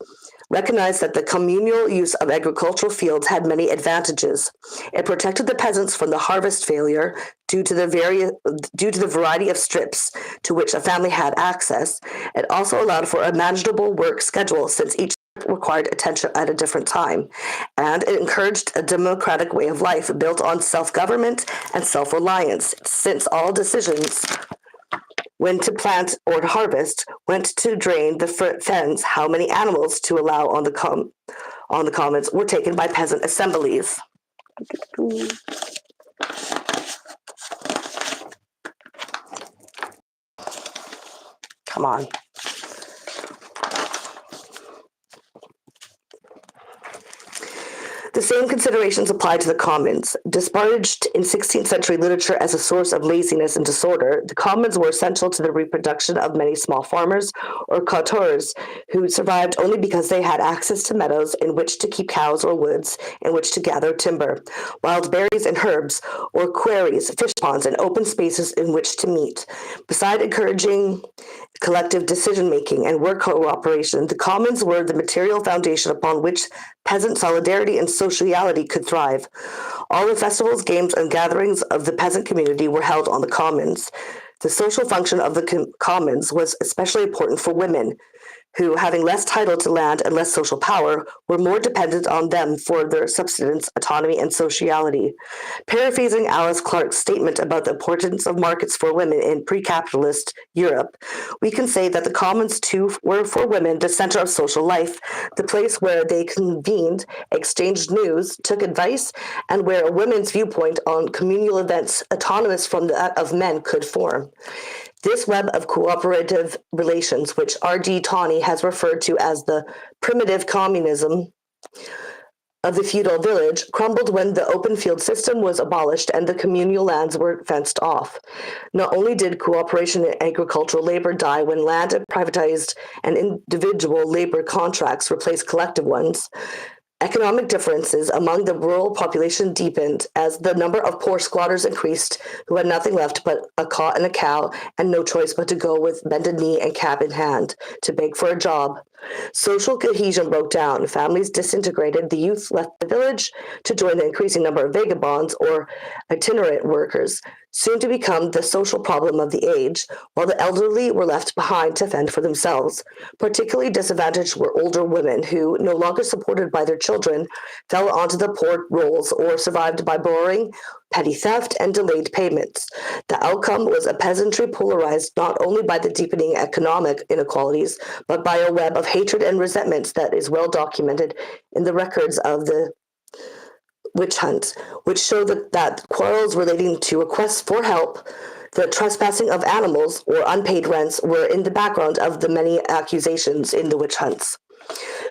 recognized that the communal use of agricultural fields had many advantages. It protected the peasants from the harvest failure due to the variety of strips to which a family had access. It also allowed for a manageable work schedule since each required attention at a different time, and it encouraged a democratic way of life built on self-government and self-reliance, since all decisions when to plant or to harvest went to drain the fens, how many animals to allow on the commons were taken by peasant assemblies. Come on. The The same considerations apply to the commons. Disparaged in 16th century literature as a source of laziness and disorder, the commons were essential to the reproduction of many small farmers or cotteurs who survived only because they had access to meadows in which to keep cows or woods in which to gather timber, wild berries and herbs, or quarries, fish ponds, and open spaces in which to meet. Beside encouraging collective decision-making and work cooperation, the commons were the material foundation upon which peasant solidarity and sociality could thrive. All the festivals, games, and gatherings of the peasant community were held on the commons. The social function of the commons was especially important for women, who, having less title to land and less social power, were more dependent on them for their subsistence, autonomy, and sociality. Paraphrasing Alice Clark's statement about the importance of markets for women in pre-capitalist Europe, we can say that the commons too were for women the center of social life, the place where they convened, exchanged news, took advice, and where a women's viewpoint on communal events autonomous from that of men could form. This web of cooperative relations, which R.D. Tawney has referred to as the primitive communism of the feudal village, crumbled when the open field system was abolished and the communal lands were fenced off. Not only did cooperation in agricultural labor die when land privatized and individual labor contracts replaced collective ones, economic differences among the rural population deepened as the number of poor squatters increased who had nothing left but a cot and a cow and no choice but to go with bended knee and cap in hand to beg for a job. Social cohesion broke down, families disintegrated, the youth left the village to join the increasing number of vagabonds or itinerant workers, soon to become the social problem of the age, while the elderly were left behind to fend for themselves. Particularly disadvantaged were older women who, no longer supported by their children, fell onto the poor rolls or survived by borrowing, petty theft, and delayed payments. The outcome was a peasantry polarized not only by the deepening economic inequalities, but by a web of hatred and resentments that is well documented in the records of the witch hunt, which show that quarrels relating to requests for help, the trespassing of animals, or unpaid rents were in the background of the many accusations in the witch hunts.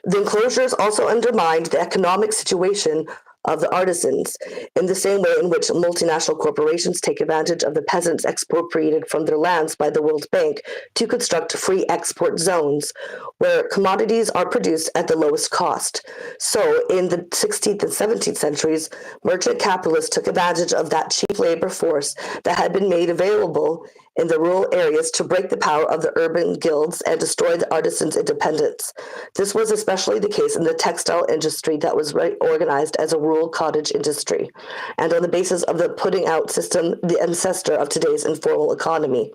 The enclosures also undermined the economic situation of the artisans, in the same way in which multinational corporations take advantage of the peasants expropriated from their lands by the World Bank to construct free export zones, where commodities are produced at the lowest cost. So, in the 16th and 17th centuries, merchant capitalists took advantage of that cheap labor force that had been made available in the rural areas to break the power of the urban guilds and destroy the artisans' independence. This was especially the case in the textile industry that was organized as a rural cottage industry, and on the basis of the putting out system, the ancestor of today's informal economy,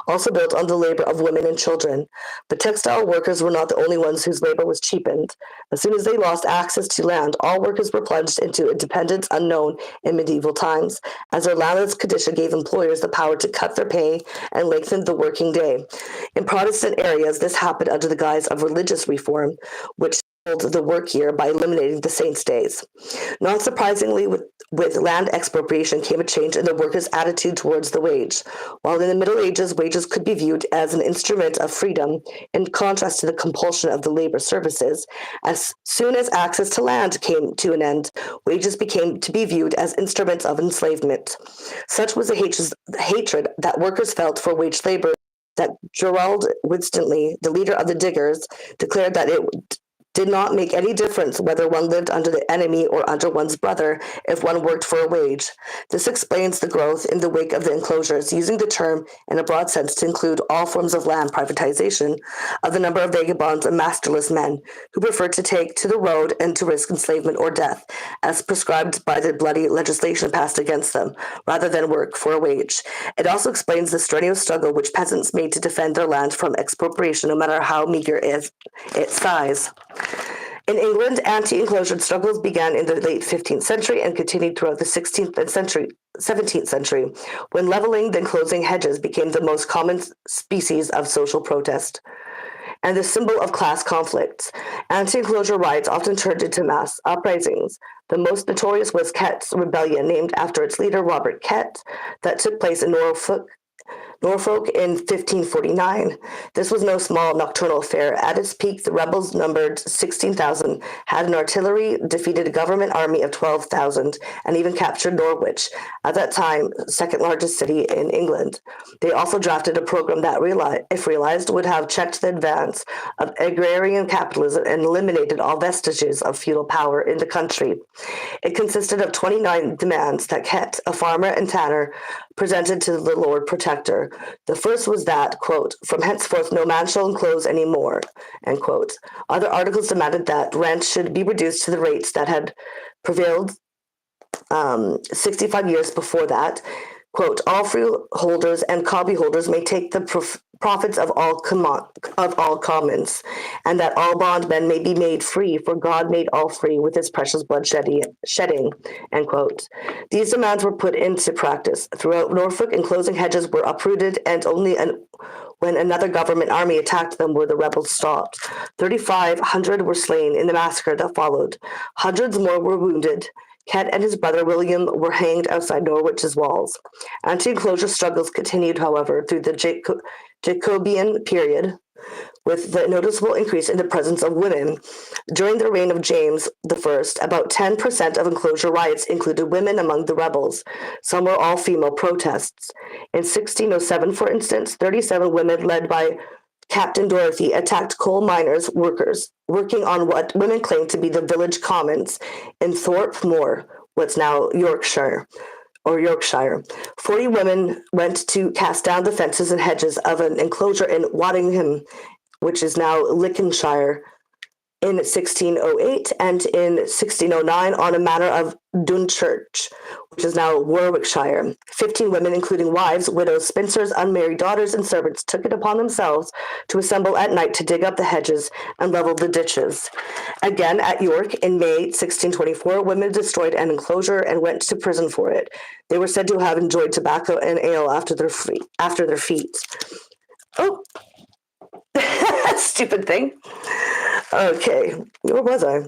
also built on the labor of women and children. But textile workers were not the only ones whose labor was cheapened. As soon as they lost access to land, all workers were plunged into a dependence unknown in medieval times, as their landless condition gave employers the power to cut their pay and lengthened the working day. In Protestant areas, this happened under the guise of religious reform, which the work year by eliminating the saints' days. Not surprisingly, with land expropriation came a change in the workers' attitude towards the wage. While in the Middle Ages, wages could be viewed as an instrument of freedom, in contrast to the compulsion of the labor services, as soon as access to land came to an end, wages became to be viewed as instruments of enslavement. Such was the hatred that workers felt for wage labor that Gerald Winstanley, the leader of the Diggers, declared that it did not make any difference whether one lived under the enemy or under one's brother if one worked for a wage. This explains the growth in the wake of the enclosures, using the term in a broad sense to include all forms of land privatization, of the number of vagabonds and masterless men who preferred to take to the road and to risk enslavement or death, as prescribed by the bloody legislation passed against them, rather than work for a wage. It also explains the strenuous struggle which peasants made to defend their land from expropriation, no matter how meager its size. In England, anti-enclosure struggles began in the late 15th century and continued throughout the 16th and 17th century, when leveling then closing hedges became the most common species of social protest and the symbol of class conflicts. Anti-enclosure riots often turned into mass uprisings. The most notorious was Kett's Rebellion, named after its leader, Robert Kett, that took place in Norfolk, Norfolk in 1549. This was no small nocturnal affair. At its peak, the rebels numbered 16,000, had an artillery, defeated a government army of 12,000, and even captured Norwich, at that time, second largest city in England. They also drafted a program that, if realized, would have checked the advance of agrarian capitalism and eliminated all vestiges of feudal power in the country. It consisted of 29 demands that Ket, a farmer and tanner, presented to the Lord Protector. The first was that, quote, from henceforth no man shall enclose any more, end quote. Other articles demanded that rent should be reduced to the rates that had prevailed 65 years before that. Quote, all freeholders and copyholders may take the profits of all commons, and that all bondmen may be made free, for God made all free with his precious blood shedding, end quote. These demands were put into practice. Throughout Norfolk, enclosing hedges were uprooted, and only when another government army attacked them were the rebels stopped. 3,500 were slain in the massacre that followed. Hundreds more were wounded. Ket and his brother William were hanged outside Norwich's walls. Anti-enclosure struggles continued, however, through the Jacobean period, with the noticeable increase in the presence of women. During the reign of James I, about 10% of enclosure riots included women among the rebels. Some were all-female protests. In 1607, for instance, 37 women led by Captain Dorothy attacked coal miners workers working on what women claimed to be the village commons in Thorpe Moor, what's now Yorkshire. 40 women went to cast down the fences and hedges of an enclosure in Waddingham, which is now Lincolnshire, in 1608, and in 1609 on a manor of Dunchurch, which is now Warwickshire. 15 women, including wives, widows, spinsters, unmarried daughters, and servants, took it upon themselves to assemble at night to dig up the hedges and level the ditches. Again, at York, in May 1624, women destroyed an enclosure and went to prison for it. They were said to have enjoyed tobacco and ale after their feet. Oh, stupid thing. Okay, where was I?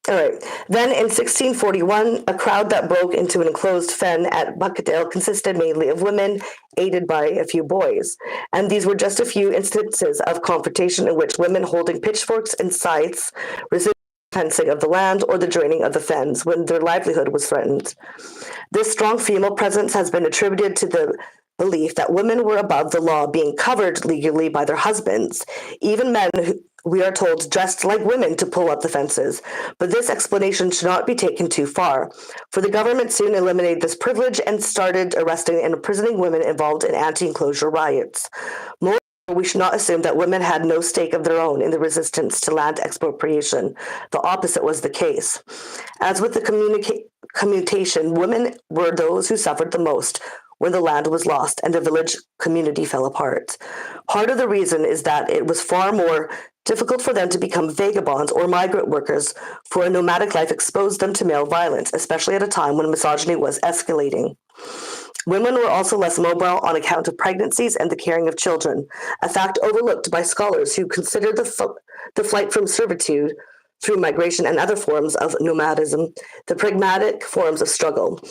All right. Then in 1641, a crowd that broke into an enclosed fen at Buckdale consisted mainly of women, aided by a few boys. And these were just a few instances of confrontation in which women holding pitchforks and scythes resisted the fencing of the land or the draining of the fens when their livelihood was threatened. This strong female presence has been attributed to the belief that women were above the law, being covered legally by their husbands. Even men, we are told, dressed like women to pull up the fences. But this explanation should not be taken too far, for the government soon eliminated this privilege and started arresting and imprisoning women involved in anti-enclosure riots. Moreover, we should not assume that women had no stake of their own in the resistance to land expropriation. The opposite was the case. As with the commutation, women were those who suffered the most when the land was lost and the village community fell apart. Part of the reason is that it was far more difficult for them to become vagabonds or migrant workers, for a nomadic life exposed them to male violence, especially at a time when misogyny was escalating. Women were also less mobile on account of pregnancies and the caring of children, a fact overlooked by scholars who consider the flight from servitude through migration and other forms of nomadism the pragmatic forms of struggle.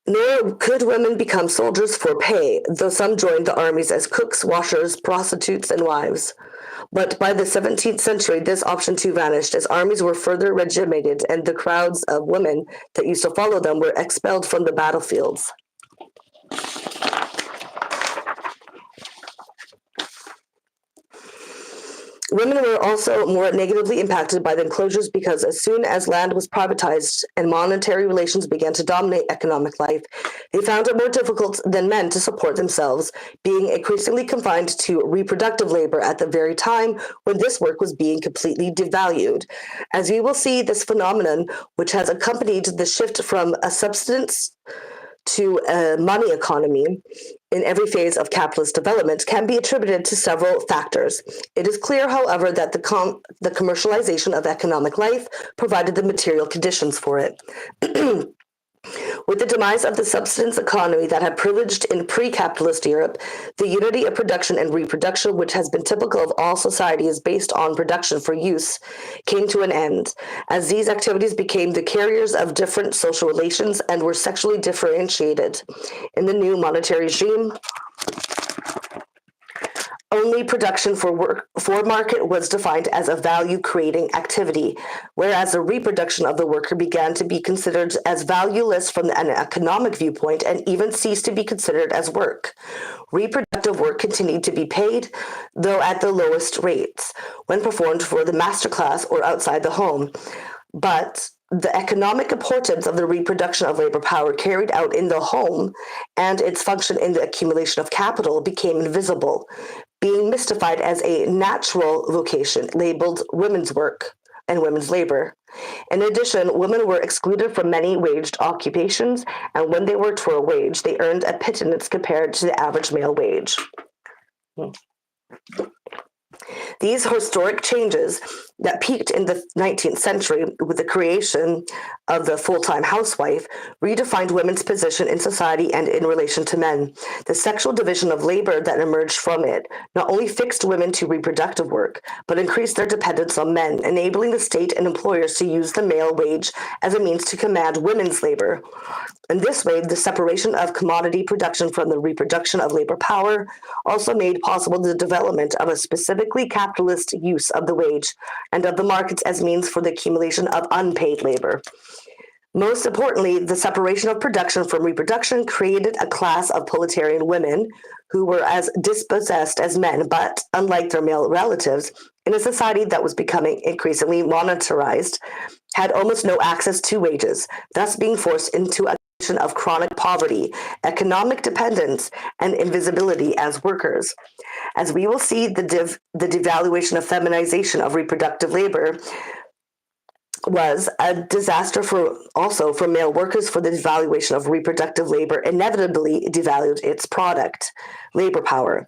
Nor could women become soldiers for pay, though some joined the armies as cooks, washers, prostitutes, and wives. But by the 17th century, this option too vanished, as armies were further regimented and the crowds of women that used to follow them were expelled from the battlefields. Women were also more negatively impacted by the enclosures because as soon as land was privatized and monetary relations began to dominate economic life, they found it more difficult than men to support themselves, being increasingly confined to reproductive labor at the very time when this work was being completely devalued. As we will see, this phenomenon, which has accompanied the shift from a subsistence to a money economy in every phase of capitalist development, can be attributed to several factors. It is clear, however, that the commercialization of economic life provided the material conditions for it. With the demise of the subsistence economy that had privileged in pre-capitalist Europe, the unity of production and reproduction, which has been typical of all societies based on production for use, came to an end, as these activities became the carriers of different social relations and were sexually differentiated. In the new monetary regime, only production for market was defined as a value-creating activity, whereas the reproduction of the worker began to be considered as valueless from an economic viewpoint and even ceased to be considered as work. Reproductive work continued to be paid, though at the lowest rates, when performed for the master class or outside the home. But the economic importance of the reproduction of labor power carried out in the home and its function in the accumulation of capital became invisible, being mystified as a natural vocation labeled women's work and women's labor. In addition, women were excluded from many waged occupations, and when they worked for a wage, they earned a pittance compared to the average male wage. These historic changes that peaked in the 19th century with the creation of the full-time housewife redefined women's position in society and in relation to men. The sexual division of labor that emerged from it not only fixed women to reproductive work, but increased their dependence on men, enabling the state and employers to use the male wage as a means to command women's labor. In this way, the separation of commodity production from the reproduction of labor power also made possible the development of a specifically capitalist use of the wage and of the markets as means for the accumulation of unpaid labor. Most importantly, the separation of production from reproduction created a class of proletarian women who were as dispossessed as men, but, unlike their male relatives, in a society that was becoming increasingly monetarized, had almost no access to wages, thus being forced into a condition of chronic poverty, economic dependence, and invisibility as workers. As we will see, the devaluation of feminization of reproductive labor was a disaster for male workers, for the devaluation of reproductive labor inevitably devalued its product, labor power.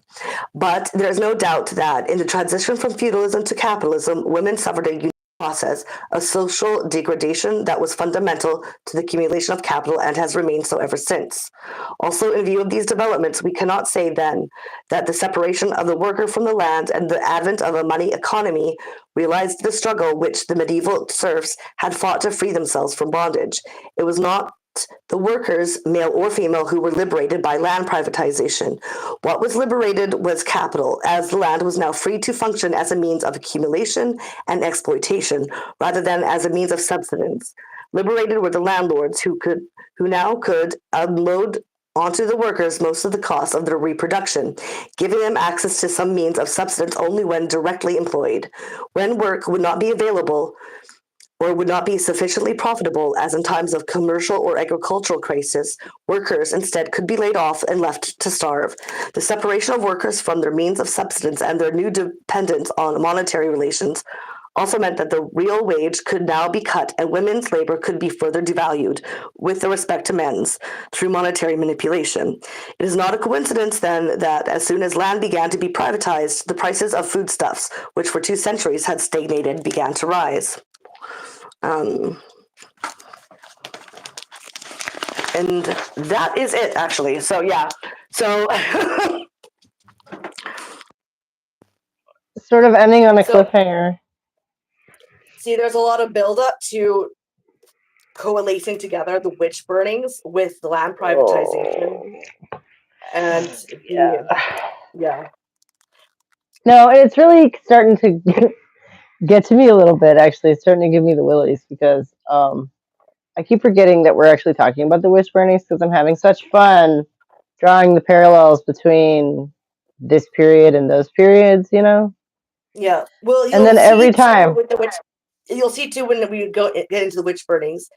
But there's no doubt that in the transition from feudalism to capitalism, women suffered a unique process of social degradation that was fundamental to the accumulation of capital and has remained so ever since. Also, in view of these developments, we cannot say then that the separation of the worker from the land and the advent of a money economy realized the struggle which the medieval serfs had fought to free themselves from bondage. It was not the workers, male or female, who were liberated by land privatization. What was liberated was capital, as the land was now free to function as a means of accumulation and exploitation, rather than as a means of subsistence. Liberated were the landlords who now could unload onto the workers most of the costs of their reproduction, giving them access to some means of subsistence only when directly employed. When work would not be available or would not be sufficiently profitable, as in times of commercial or agricultural crisis, workers instead could be laid off and left to starve. The separation of workers from their means of subsistence and their new dependence on monetary relations also meant that the real wage could now be cut and women's labor could be further devalued with respect to men's through monetary manipulation. It is not a coincidence then that as soon as land began to be privatized, the prices of foodstuffs, which for 2 centuries had stagnated, began to rise. And that is it, actually. So yeah, so Sort of ending on a so cliffhanger. see, there's a lot of buildup to coalescing together the witch burnings with the land privatization and the yeah. No, it's really starting to get to me a little bit. Actually, it's starting to give me the willies because I keep forgetting that we're actually talking about the witch burnings because I'm having such fun drawing the parallels between this period and those periods. Yeah. Well, And you'll then see every too time, with the witch. You'll see too when we get into the witch burnings,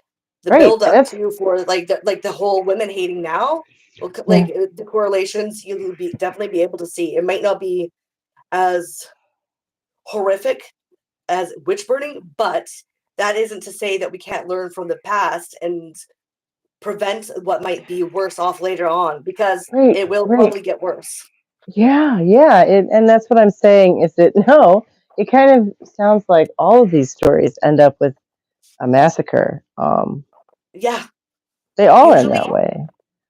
the right? build And up it's too for like the whole women hating now. yeah, Like the correlations, you'll be definitely be able to see. It might not be as horrific as witch burning, but that isn't to say that we can't learn from the past and prevent what might be worse off later on, because right, it will right. probably get worse. Yeah, yeah. And that's what I'm saying is that no, it kind of sounds like all of these stories end up with a massacre. Yeah. They all end Usually, that way.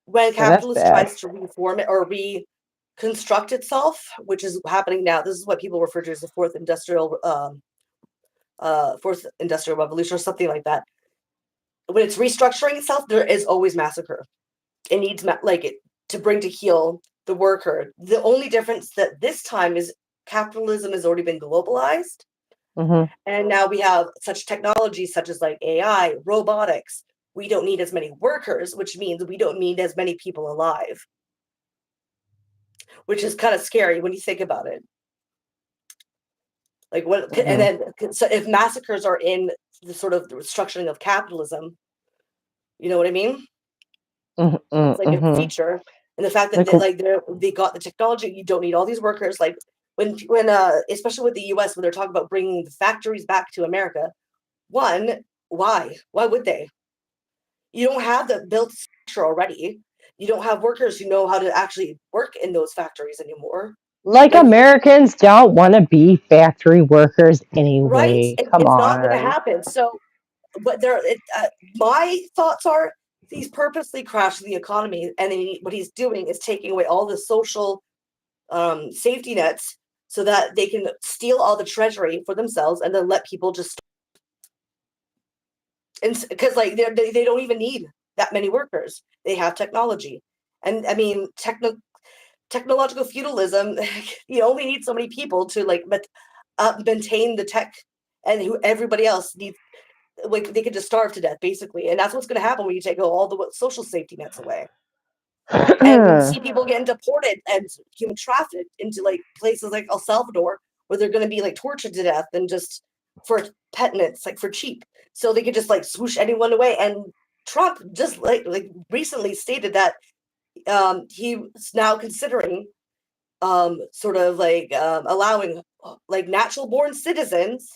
when And that's capitalism bad. tries to reform it or reconstruct itself, which is happening now, this is what people refer to as the fourth industrial revolution or something like that. When it's restructuring itself, there is always massacre. It needs like it to bring to heel the worker. The only difference that this time is capitalism has already been globalized, Hmm. and now we have such technologies such as like AI, robotics. We don't need as many workers, which means we don't need as many people alive, which is kind of scary when you think about it. Like what, and Hmm. then so if massacres are in the sort of the restructuring of capitalism, you know what I mean? Hmm. It's like a Hmm. feature, and the fact that Like, they got the technology, you don't need all these workers. Like when especially with the U.S. when they're talking about bringing the factories back to America, one, why would they? You don't have the built structure already. You don't have workers who know how to actually work in those factories anymore. like Like, Americans don't want to be factory workers right? anyway. Come It's not going to on. happen. So, but my thoughts are he's purposely crashing the economy, and then what he's doing is taking away all the social safety nets so that they can steal all the treasury for themselves and then let people just, and because like they don't even need that many workers. They have technology, and I mean technological feudalism. You only need so many people to like maintain the tech, and who everybody else needs, like they could just starve to death basically, and that's what's going to happen when you take all the social safety nets away. And we see people getting deported and human trafficked into like places like El Salvador, where they're going to be like tortured to death and just for pittance, like for cheap, so they could just like swoosh anyone away. And Trump just like recently stated that he's now considering sort of like allowing like natural born citizens,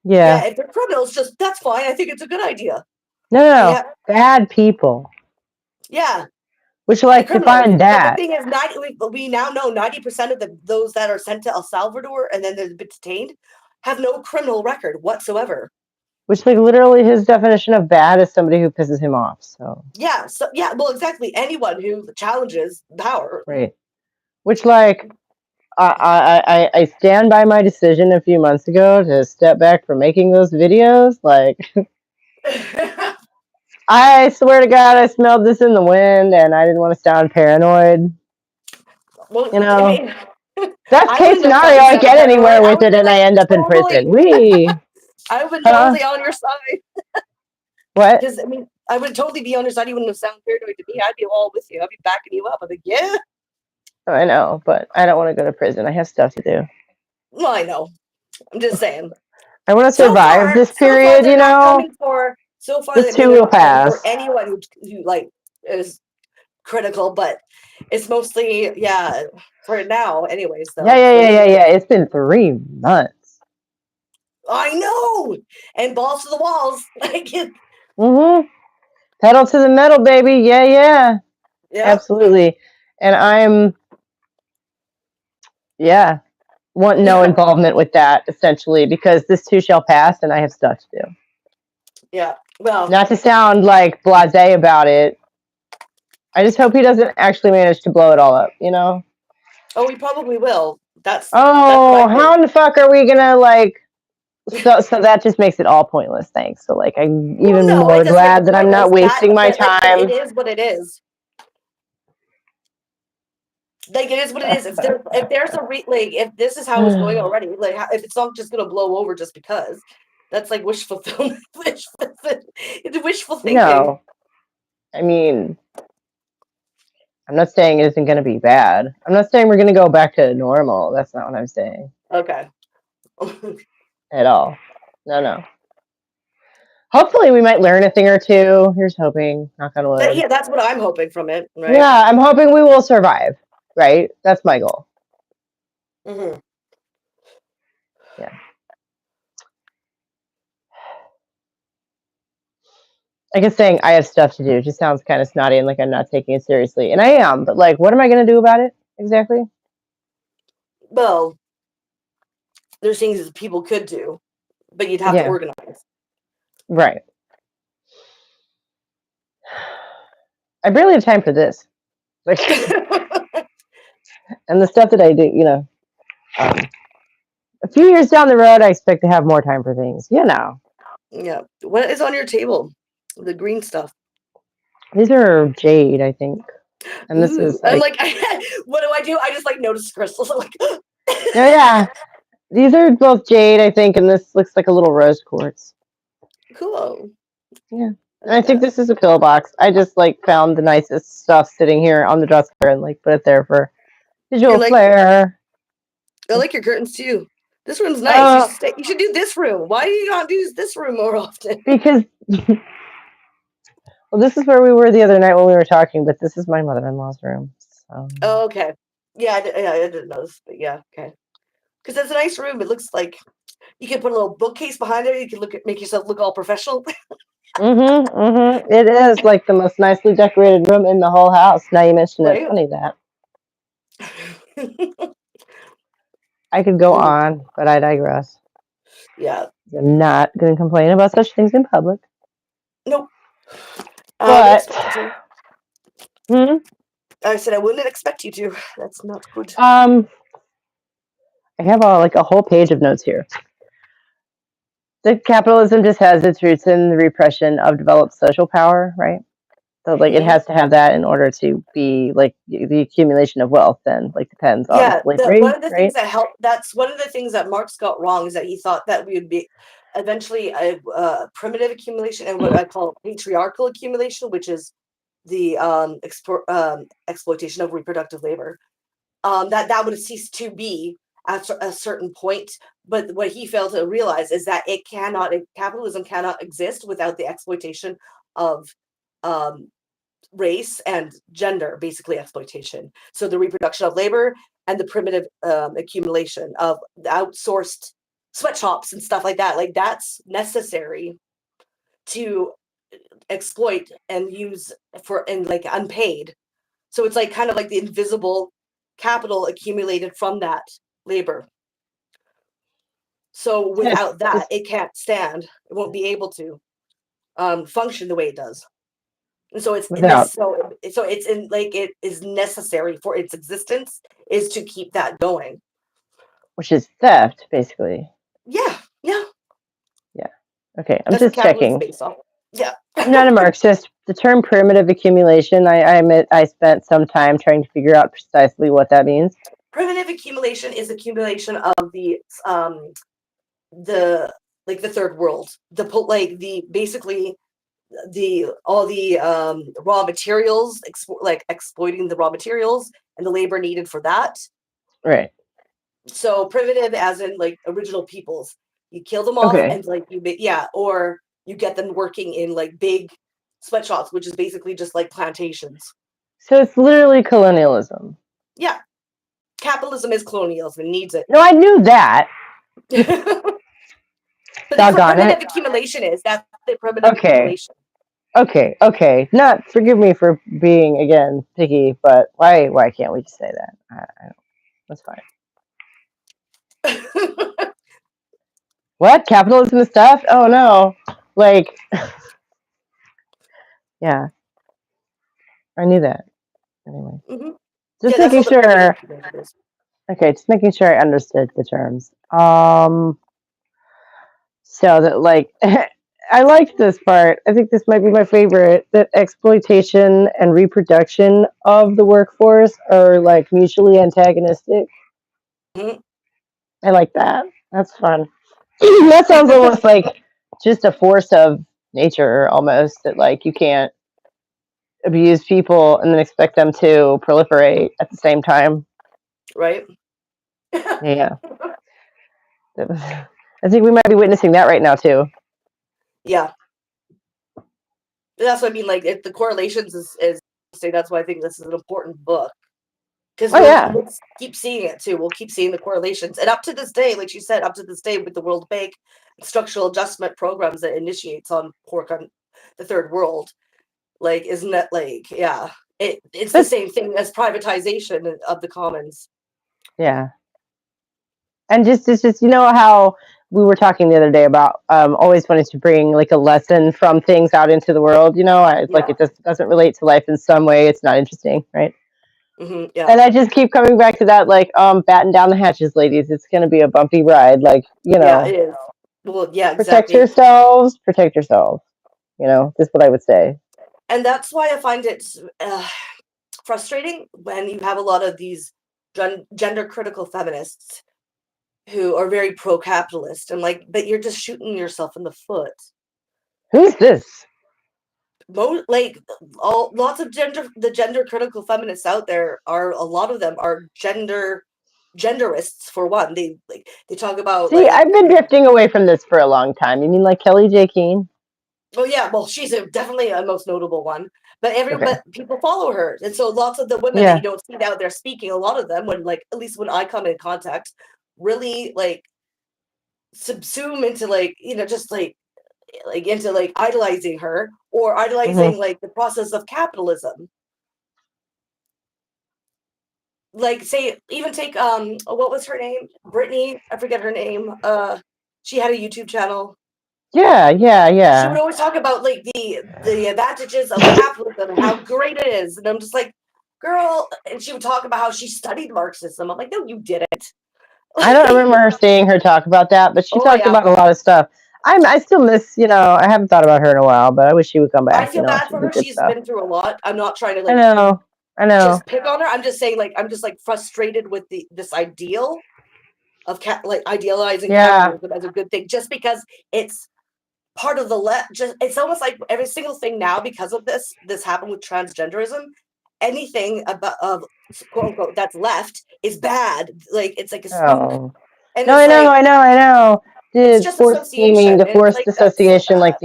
Yeah. yeah, if they're criminals, just that's fine. I think it's a good idea. No, no, They no. have, Bad people. yeah, Which, the like, criminals. define But the that. thing is, we now know 90% of those that are sent to El Salvador and then they've been detained have no criminal record whatsoever. Which, like, literally his definition of bad is somebody who pisses him off. So, Yeah, so yeah, well, exactly. Anyone who challenges power. right. Which, like, I stand by my decision a few months ago to step back from making those videos. Like, I swear to God, I smelled this in the wind and I didn't want to sound paranoid. Well, You I know, mean, best I case wouldn't have scenario, I sounded get paranoid. anywhere I with would it have been and I like, end up in totally. prison. We, I would have been huh? totally on your side. What? Because I mean, I would totally be on your side. You wouldn't have sounded paranoid to me. I'd be all with you. I'd be backing you up. I'd be like, yeah. I know, but I don't want to go to prison. I have stuff to do. Well, I know. I'm just saying. I want to survive this So far, period, they're you not know? coming for. So far, I This mean, too they're will not coming for pass. anyone who like is critical, but it's mostly for now, anyways. Yeah, Though, yeah, so yeah, you yeah, know, yeah. It's been 3 months. I know, and balls to the walls, like Mm-hmm. Pedal to the metal, baby. Yeah, yeah. yeah, Absolutely. And yeah, want no yeah, involvement with that, essentially, because this too shall pass and I have stuff to do. yeah. Well, Not to sound like blasé about it. I just hope he doesn't actually manage to blow it all up, you know? oh, we probably will. That's what I Oh, how think. in the fuck are we gonna, like, so that just makes it all pointless, thanks. So, like, I'm Well, even no, it more doesn't make glad it that I'm not pointless. That, wasting my but it time. is what it is. Like it is what it is. If there's a like if this is how it's going already, like if it's not just gonna blow over just because, that's like wish fulfillment, it's wishful thinking. No, I mean, I'm not saying it isn't going to be bad. I'm not saying we're going to go back to normal. That's not what I'm saying Okay. at all. No, no. Hopefully, we might learn a thing or two. Here's hoping. Knock on wood. Yeah, that's what I'm hoping from it, right? Yeah, I'm hoping we will survive. Right? That's my goal. Hmm. Yeah. I guess saying I have stuff to do just sounds kind of snotty and like I'm not taking it seriously. And I am, but like, what am I going to do about it exactly? Well, there's things that people could do, but you'd have to Yeah. organize. Right. I barely have time for this. Like, and the stuff that I do, um, a few years down the road, I expect to have more time for things. Yeah. What is on your table? The green stuff. These are jade, I think, and this Ooh. is I'm like, like, what do I do? I just like notice crystals. I'm like, oh yeah, these are both jade, I think, and this looks like a little rose quartz. cool. Yeah. I And I like think that. this is a pillbox. I just like found the nicest stuff sitting here on the dresser and like put it there for You're visual like, flair. I like your curtains too. This room's nice. You Uh, should stay. You should do this room. Why do you not do this room more often? because well, this is where we were the other night when we were talking, but this is my mother-in-law's room. So Oh, okay. Yeah, I didn't notice, but yeah, okay. Because it's a nice room. It looks like you can put a little bookcase behind it. You can make yourself look all professional. It is like the most nicely decorated room in the whole house. Now you mention it, Right? funny that. I could go Mm, on, but I digress. yeah. I'm not going to complain about such things in public. Nope. I would But expect you to. hmm, I said I wouldn't expect you to. That's not good. I have like a whole page of notes here. The capitalism just has its roots in the repression of developed social power, right? So like it Hmm. has to have that in order to be like the accumulation of wealth then like depends on Yeah, one slavery, of the things right? that helped. That's one of the things that Marx got wrong, is that he thought that we would be eventually a primitive accumulation and what I call patriarchal accumulation, which is the exploitation of reproductive labor. That would cease to be at a certain point. But what he failed to realize is that capitalism cannot exist without the exploitation of um, race and gender, basically exploitation. So the reproduction of labor and the primitive accumulation of outsourced sweatshops and stuff like that. Like that's necessary to exploit and use for and like unpaid. So it's like kind of like the invisible capital accumulated from that labor. So Yes, without that, just it can't stand. It won't be able to function the way it does. And so without, it's in like it is necessary for its existence is to keep that going. which is theft basically. Yeah, yeah. Yeah. Okay, I'm That's what just capitalism is checking. based off. Yeah. I'm not a Marxist. The term primitive accumulation, I admit I spent some time trying to figure out precisely what that means. Primitive accumulation is accumulation of the like the third world. Like the basically the all the raw materials, like exploiting the raw materials and the labor needed for that. Right. So primitive as in like original peoples. You kill them off Okay. and like or you get them working in like big sweatshops, which is basically just like plantations. So it's literally colonialism. Yeah. Capitalism is colonialism and needs it. No, I knew that. But that's what Doggone it. primitive accumulation is. That's the primitive Okay. accumulation. Okay. Not forgive me for being again picky, but why can't we just say that? I don't, that's fine. What? Capitalism is stuff? Oh no. Like yeah, I knew that. Anyway. Hmm. Just Yeah, that's making what the primitive sure. accumulation is. Okay, just making sure I understood the terms. So that like I liked this part. I think this might be my favorite. That exploitation and reproduction of the workforce are like mutually antagonistic. Mhm. I like that. That's fun. That sounds almost like just a force of nature almost that like you can't abuse people and then expect them to proliferate at the same time. Right? Yeah. I think we might be witnessing that right now too. Yeah. That's what I mean. Like the correlations is say that's why I think this is an important book. Because Oh yeah. we'll keep seeing it too. We'll keep seeing the correlations. And up to this day, like you said, up to this day with the World Bank structural adjustment programs that initiates on poor the third world, like isn't that like it's the But same thing as privatization of the commons. yeah. And just you know how we were talking the other day about always wanting to bring like a lesson from things out into the world. Like Yeah. it just doesn't relate to life in some way. It's not interesting, right? Yeah. And I just keep coming back to that, like, batten down the hatches, ladies. It's going to be a bumpy ride. Like, Yeah, it is. Well, yeah, protect exactly. yourselves, protect yourselves. That's what I would say. And that's why I find it frustrating when you have a lot of these gender critical feminists who are very pro capitalist and like, but you're just shooting yourself in the foot. Who's this? Like lots of gender critical feminists out there are, a lot of them are genderists for one. They talk about See, like, I've been drifting away from this for a long time. You mean like Kelly J. Keene? oh yeah, well she's definitely a most notable one, Okay. but people follow her, and so lots of the women that you Yeah. don't see out there speaking, a lot of them, when like, at least when I come in contact, really like subsume into like, just like into like idolizing her or Hmm. idolizing like the process of capitalism. Like, say, even take what was her name, Brittany, I forget her name, she had a YouTube channel. Yeah, yeah, She would yeah. always talk about like the advantages of capitalism and how great it is, and I'm just like, girl. And she would talk about how she studied Marxism. I'm like, no, you didn't. I don't Like, remember her seeing her talk about that, but she oh talked yeah, about a lot of stuff. I still miss, I haven't thought about her in a while, but I wish she would come I back. feel bad She for did her. good She's stuff. been through a lot. I'm not trying to I like know. I know. just pick on her. I'm just saying, like, I'm just like frustrated with this ideal of like idealizing Yeah. capitalism as a good thing, just because it's part of the just, it's almost like every single thing now, because of this happened with transgenderism, anything about of quote unquote that's left is bad. Like, it's like a spook, Oh. and No, it's I know, like, I know, I know. it's The just forced scheming, association, the and it's forced like, that's so association, bad. like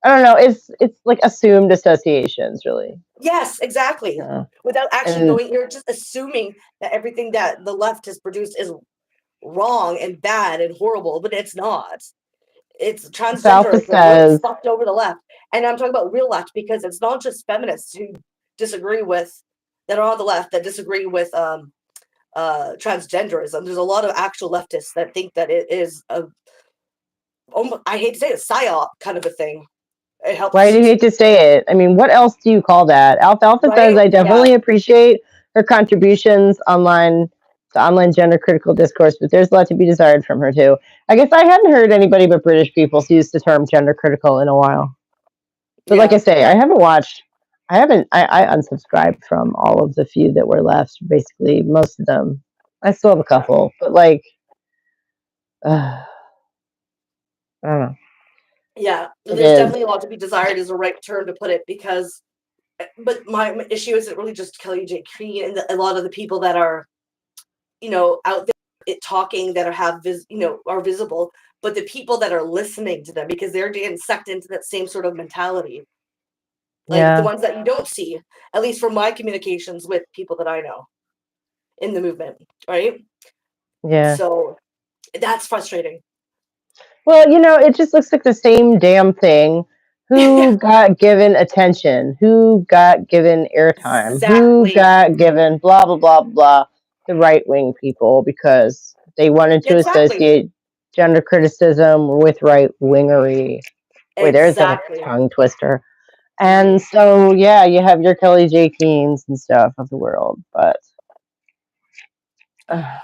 I don't know, it's like assumed associations, really. Yes, exactly. Yeah. Without actually And knowing, you're just assuming that everything that the left has produced is wrong and bad and horrible, but it's not. It's Miss Alpha transgenderism really says, fucked over the left. And I'm talking about real left, because it's not just feminists who disagree with, that are on the left, that disagree with transgenderism. There's a lot of actual leftists that think that it is a, I hate to say it, psyop kind of a thing. It why do you helps, hate to say it? I mean, what else do you call that? Alfalfa says, right? I Yeah, definitely appreciate her contributions to online gender critical discourse, but there's a lot to be desired from her too. I guess I hadn't heard anybody but British people use the term gender critical in a while. But like I yeah, say, I unsubscribed from all of the few that were left, basically, most of them. I still have a yeah, couple, but like, I don't know. yeah. It There's is. definitely a lot to be desired, is the right term to put it, because, but my issue isn't really just Kelly J. Crean and a lot of the people that are, out there talking, that are are visible, but the people that are listening to them, because they're getting sucked into that same sort of mentality, like the Yeah, ones that you don't see, at least from my communications with people that I know in the movement, right? yeah. So that's frustrating. Well, it just looks like the same damn thing. Yeah, Who got given attention? Who got given airtime? Who exactly. got given blah, blah, blah, blah? The right wing people, because they wanted to Exactly. associate gender criticism with right wingery. Boy, there's a Exactly. tongue twister. Hmm. And so, yeah, you have your Kelly J. Keens and stuff of the world, but uh,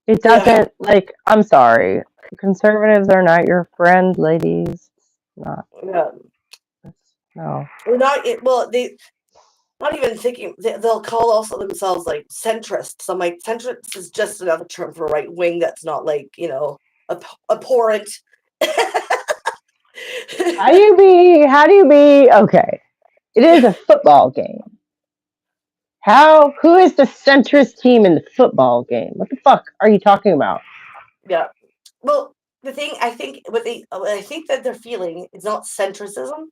it Yeah. doesn't, like, I'm sorry. Conservatives are not your friend, ladies. It's not. Yeah. No. We're not well, they not even thinking, they'll call also themselves like centrists. I'm like, centrist is just another term for right wing that's not like, abhorrent. How do you be, okay. It is a football game. Who is the centrist team in the football game? What the fuck are you talking about? Yeah. Well, the thing, I think what I think that they're feeling is not centrism.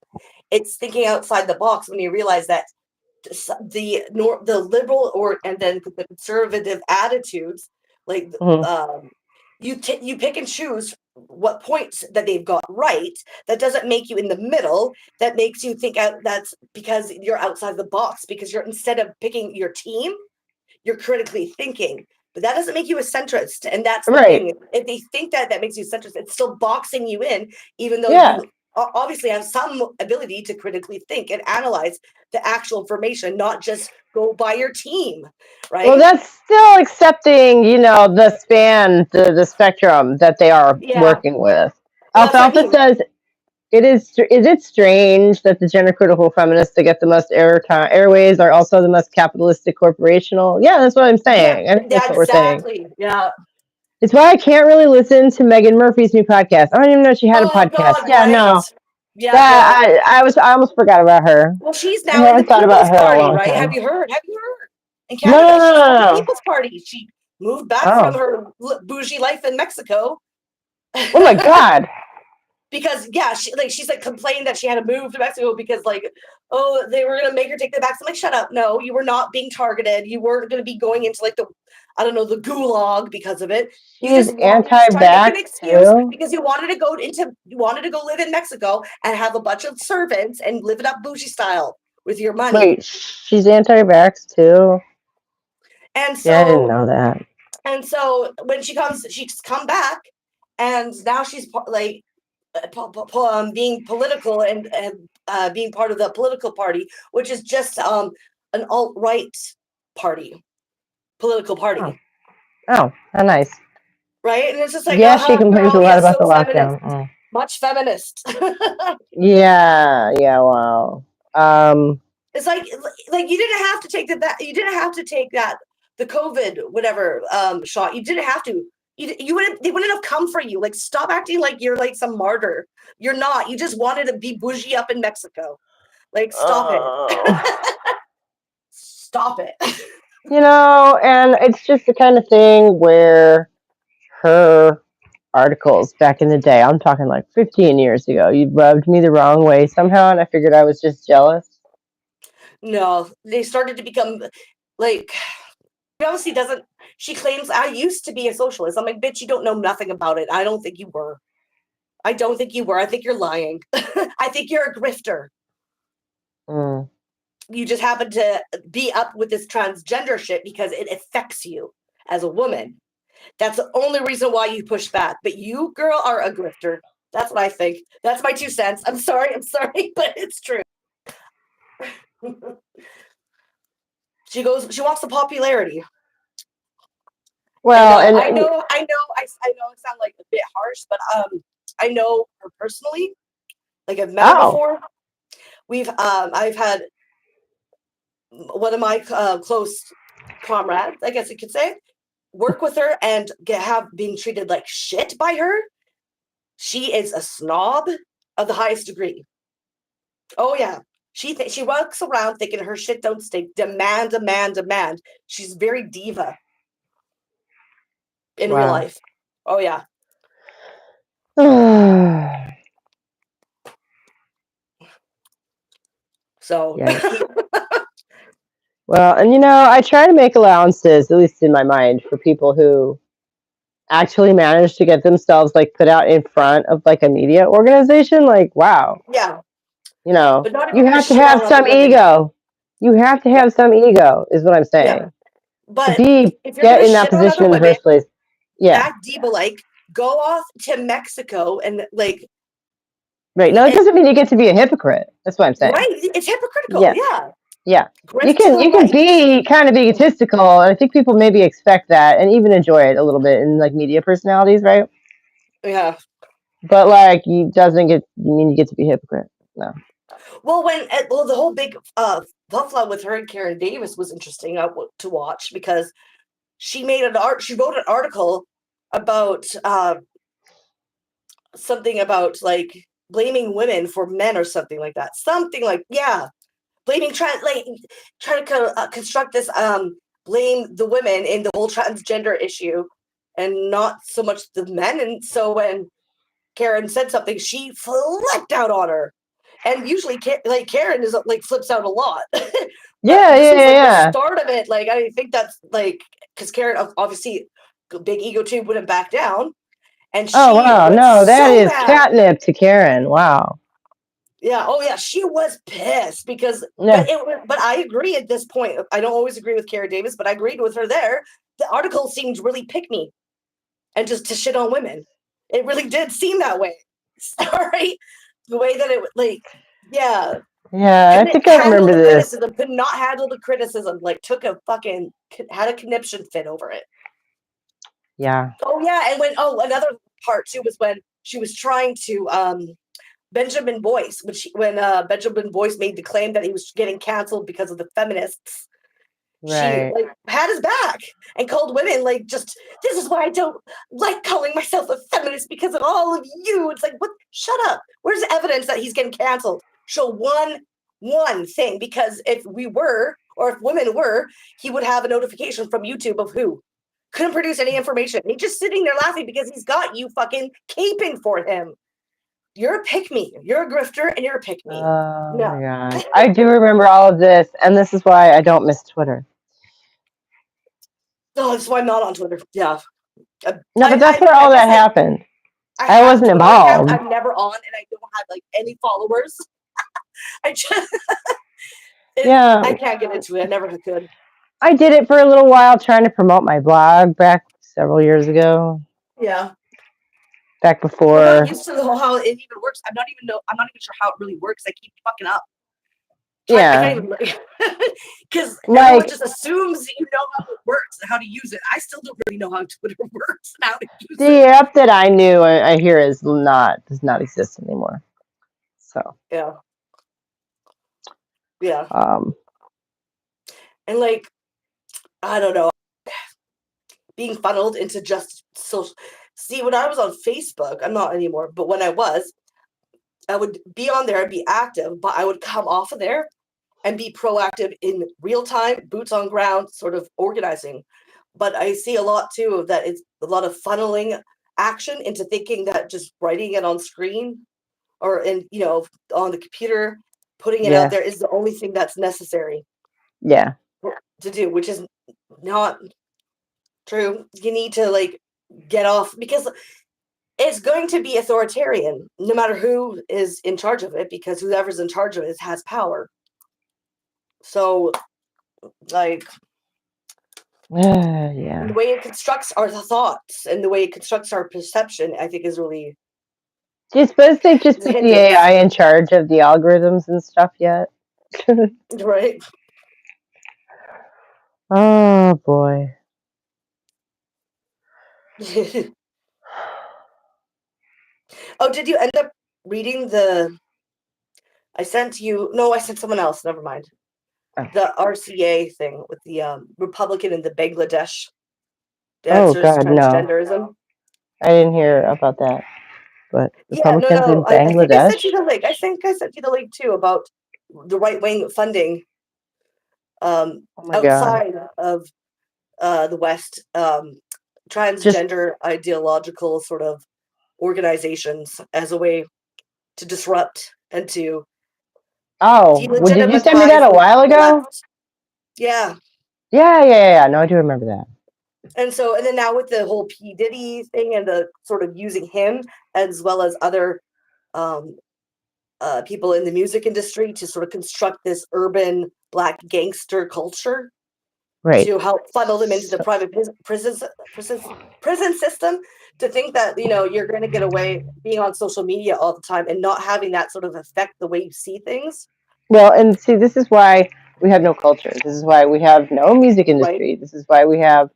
It's thinking outside the box, when you realize that the liberal, or and then the conservative attitudes, like, Mhm. you pick and choose what points that they've got right. That doesn't make you in the middle. That makes you think out. That's because you're outside the box, because you're, instead of picking your team, you're critically thinking. but that doesn't make you a centrist. And that's the Right. thing. If they think that makes you centrist, it's still boxing you in, even though Yeah. you obviously have some ability to critically think and analyze the actual information, not just go by your team, right? Well, that's still accepting, the spectrum that they are Yeah. working with. Well, that's what I Alfalfa mean. says, is it strange that the gender critical feminists that get the most airways are also the most capitalistic corporational? Yeah, that's what I'm Yeah, saying. I think that's what we're saying. exactly. Yeah. It's why I can't really listen to Megan Murphy's new podcast. I don't even know she had a Oh podcast. God, Yeah, right? no. Yeah, no. I almost forgot about her. Well, she's I now in the haven't thought about People's her in a Party, long right? Have time. you heard? Have you heard? In No, no, Canada, no, she's no, at the no. People's Party. She moved back from Oh. her bougie life in Mexico. Oh my God. Because yeah, she's like complaining that she had to move to Mexico because oh, they were gonna make her take the vaccine. I'm like, shut up. No, you were not being targeted. You weren't gonna be going into like the the gulag because of it. You She's just trying to make an anti-vax excuse too. because you wanted to go live in Mexico and have a bunch of servants and live it up bougie style with your money. Wait, she's anti-vax too. And Yeah, I didn't so know that. when she's come back, and now she's like being political and being part of the political party, which is just an alt-right political party. Oh, how nice. Right? And it's just like, Yeah, she complains a girl, lot yeah, about the so feminist. lockdown. Much feminist. Yeah, wow. It's like you didn't have to take you didn't have to take the COVID whatever shot. You didn't have to. They wouldn't have come for you. Like, stop acting like you're like some martyr. You're not. You just wanted to be bougie up in Mexico. Like, stop it. Stop it. And it's just the kind of thing where her articles back in the day, I'm talking like 15 years ago, you rubbed me the wrong way somehow, and I figured I was just jealous. No, they started to become like, she obviously doesn't. She claims, I used to be a socialist. I'm like, bitch, you don't know nothing about it. I don't think you were. I don't think you were. I think you're lying. I think you're a grifter. Mm. You just happen to be up with this transgender shit because it affects you as a woman. That's the only reason why you push back. But you, girl, are a grifter. That's what I think. That's my 2 cents. I'm sorry, but it's true. She wants the popularity. Well, and I know I sound like a bit harsh, but I know her personally. Like, I've met her before. I've had one of my close comrades, I guess you could say, work with her and have been treated like shit by her. She is a snob of the highest degree. Oh yeah, she walks around thinking her shit don't stink. Demand. She's very diva in real life. Oh yeah. So yeah. Well, and I try to make allowances, at least in my mind, for people who actually manage to get themselves like put out in front of like a media organization. Like, wow. Yeah. But not you have to have some ego. You have to have some ego, is what I'm saying. Yeah. But if you're get in that position in the first place. Yeah. Act diva-like, go off to Mexico and like. Right. No, it doesn't mean you get to be a hypocrite. That's what I'm saying. Right. It's hypocritical. Yeah. Yeah. You can be kind of egotistical, and I think people maybe expect that and even enjoy it a little bit in like media personalities, right? Yeah. But like, you get to be a hypocrite. No. Well, the whole big buffalo with her and Karen Davis was interesting to watch because she wrote an article about something about like blaming women for men or something like that. Something like, yeah, trying to construct this blame the women in the whole transgender issue and not so much the men. And so when Karen said something, she flipped out on her. And usually, Karen is like flips out a lot. The start of it, like, I think that's like, because Karen obviously big ego too, wouldn't back down. And she that is catnip to Karen. Wow. Yeah. Oh, yeah. She was pissed because, Yeah. but I agree at this point. I don't always agree with Kara Davis, but I agreed with her there. The article seemed really pick me and just to shit on women. It really did seem that way. Sorry. The way that it, like, yeah. Yeah, I Couldn't think I handle remember the this. criticism, could not handle the criticism, like, took a fucking, had a conniption fit over it. Yeah. Oh, yeah. And another part too was when she was trying to, Benjamin Boyce, when Benjamin Boyce made the claim that he was getting canceled because of the feminists, she Right. like had his back and called women like, just, this is why I don't like calling myself a feminist, because of all of you. It's like, what? Shut up. Where's the evidence that he's getting canceled? Show one thing, because if we were, or if women were, he would have a notification from YouTube of who. Couldn't produce any information. He's just sitting there laughing because he's got you fucking caping for him. You're a pick me. You're a grifter and you're a pick me. Oh No. my God. I do remember all of this, and this is why I don't miss Twitter. Oh, that's why I'm not on Twitter. Yeah. No, but that's where all like I that said, happened. I I have a wasn't Twitter account. involved. I'm never on, and I don't have like any followers. I just, Yeah, I can't get into it. I never could. I did it for a little while trying to promote my blog back several years ago. Yeah. Back I'm not before. used to how it even works. I'm not even sure how it really works. I keep fucking up. I Yeah. can't even, because everyone Like, just assumes you know how it works and how to use it. I still don't really know how Twitter works and how to use the it. app that I knew, I hear does not exist anymore. So, Yeah. Yeah. um, And like, I don't know, being funneled into just social. See, when I was on Facebook, I'm not anymore, but when I was, I would be on there and be active, but I would come off of there and be proactive in real time, boots on ground, sort of organizing. But I see a lot too of that. It's a lot of funneling action into thinking that just writing it on screen or on the computer, putting it out yeah, there is the only thing that's necessary yeah, to do, which is not true. You need to like get off, because it's going to be authoritarian no matter who is in charge of it, because whoever's in charge of it has power. So, like, yeah. the way it constructs our thoughts and the way it constructs our perception, I think, is really Do you suppose they just the put the hindrance, AI in charge of the algorithms and stuff yet? right? Oh boy. Oh, did you end up reading the? I sent you. No, I sent someone else. Never mind. The RCA thing with the Republican in the Bangladesh Oh dancers God, no. transgenderism. I didn't hear about that. But Yeah, no, Republicans no. in I think I sent you Bangladesh? the link. I think I sent you the link too about the right wing funding Oh my God. outside of the West, Just transgender ideological sort of organizations as a way to disrupt and to did you send me that delegitimize a while the ago? left. Yeah. Yeah. No, I do remember that. And then now with the whole P. Diddy thing and the sort of using him as well as other um, people in the music industry to sort of construct this urban black gangster culture Right. to help funnel them into the private prison system, to think that you're going to get away being on social media all the time and not having that sort of affect the way you see things, Well, and see, this is why we have no culture. This is why we have no music right? industry. This is why we have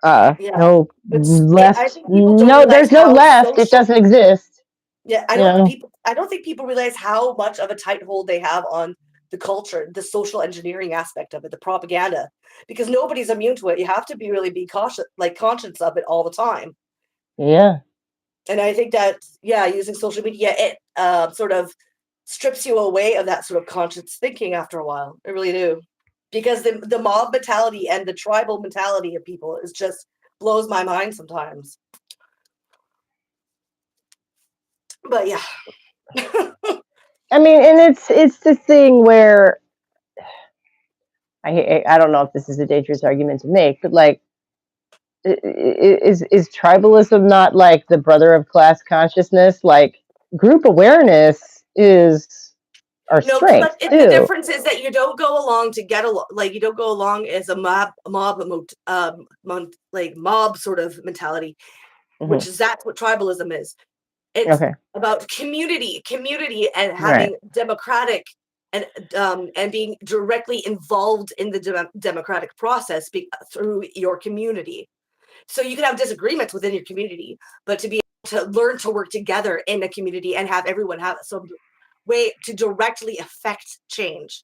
Yeah. no I left. think people don't No, realize there's no how left. It social. doesn't exist. Yeah, You know. I don't think people realize how much of a tight hold they have on the culture, the social engineering aspect of it, the propaganda, because nobody's immune to it. You have to be cautious, like conscious of it all the time. Yeah. And I think that, yeah, using social media, it sort of strips you away of that sort of conscious thinking after a while. I really do. Because the mob mentality and the tribal mentality of people is just blows my mind sometimes. But yeah. I mean, and it's the thing where I don't know if this is a dangerous argument to make, but like, is tribalism not like the brother of class consciousness? Like, group awareness is our No, strength the too. difference is that you don't go along to get along. Like you don't go along as a mob sort of mentality, which Hmm. is that's what tribalism is. It's Okay. about community, and Right. having democratic and being directly involved in the democratic process through your community. So you can have disagreements within your community, but to be able to learn to work together in a community and have everyone have some way to directly affect change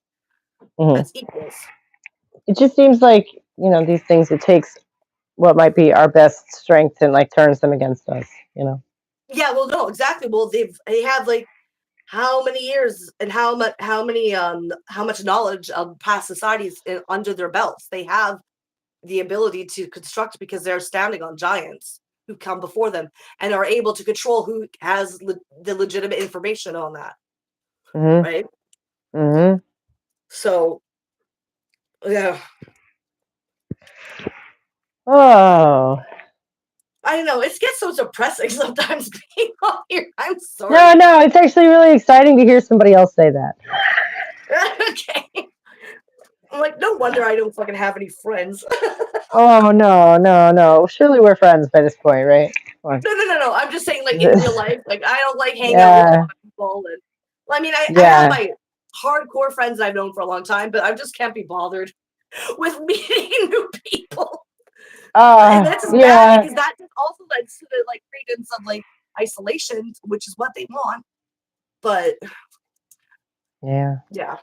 Hmm. as equals. It just seems like, these things, it takes what might be our best strength and like turns them against us, Yeah, well, no, exactly. Well, they have like how many years and how much knowledge of past societies under their belts. They have the ability to construct because they're standing on giants who come before them and are able to control who has the legitimate information on that, Hmm. right? Hmm. So yeah, Oh. I don't know. It gets so depressing sometimes being on here. I'm No, sorry. no, it's actually really exciting to hear somebody else say that. Okay. I'm like, no wonder I don't fucking have any friends. Oh, no, no, no. Surely we're friends by this point, right? Come on. No. I'm just saying, like in real life, like I don't like hang out with a Yeah, lot of people. And well, I mean, I have yeah. my hardcore friends I've known for a long time, but I just can't be bothered with meeting new people. And that's just bad Yeah, because that just also leads to the like credence of like isolation, which is what they want. But yeah. yeah.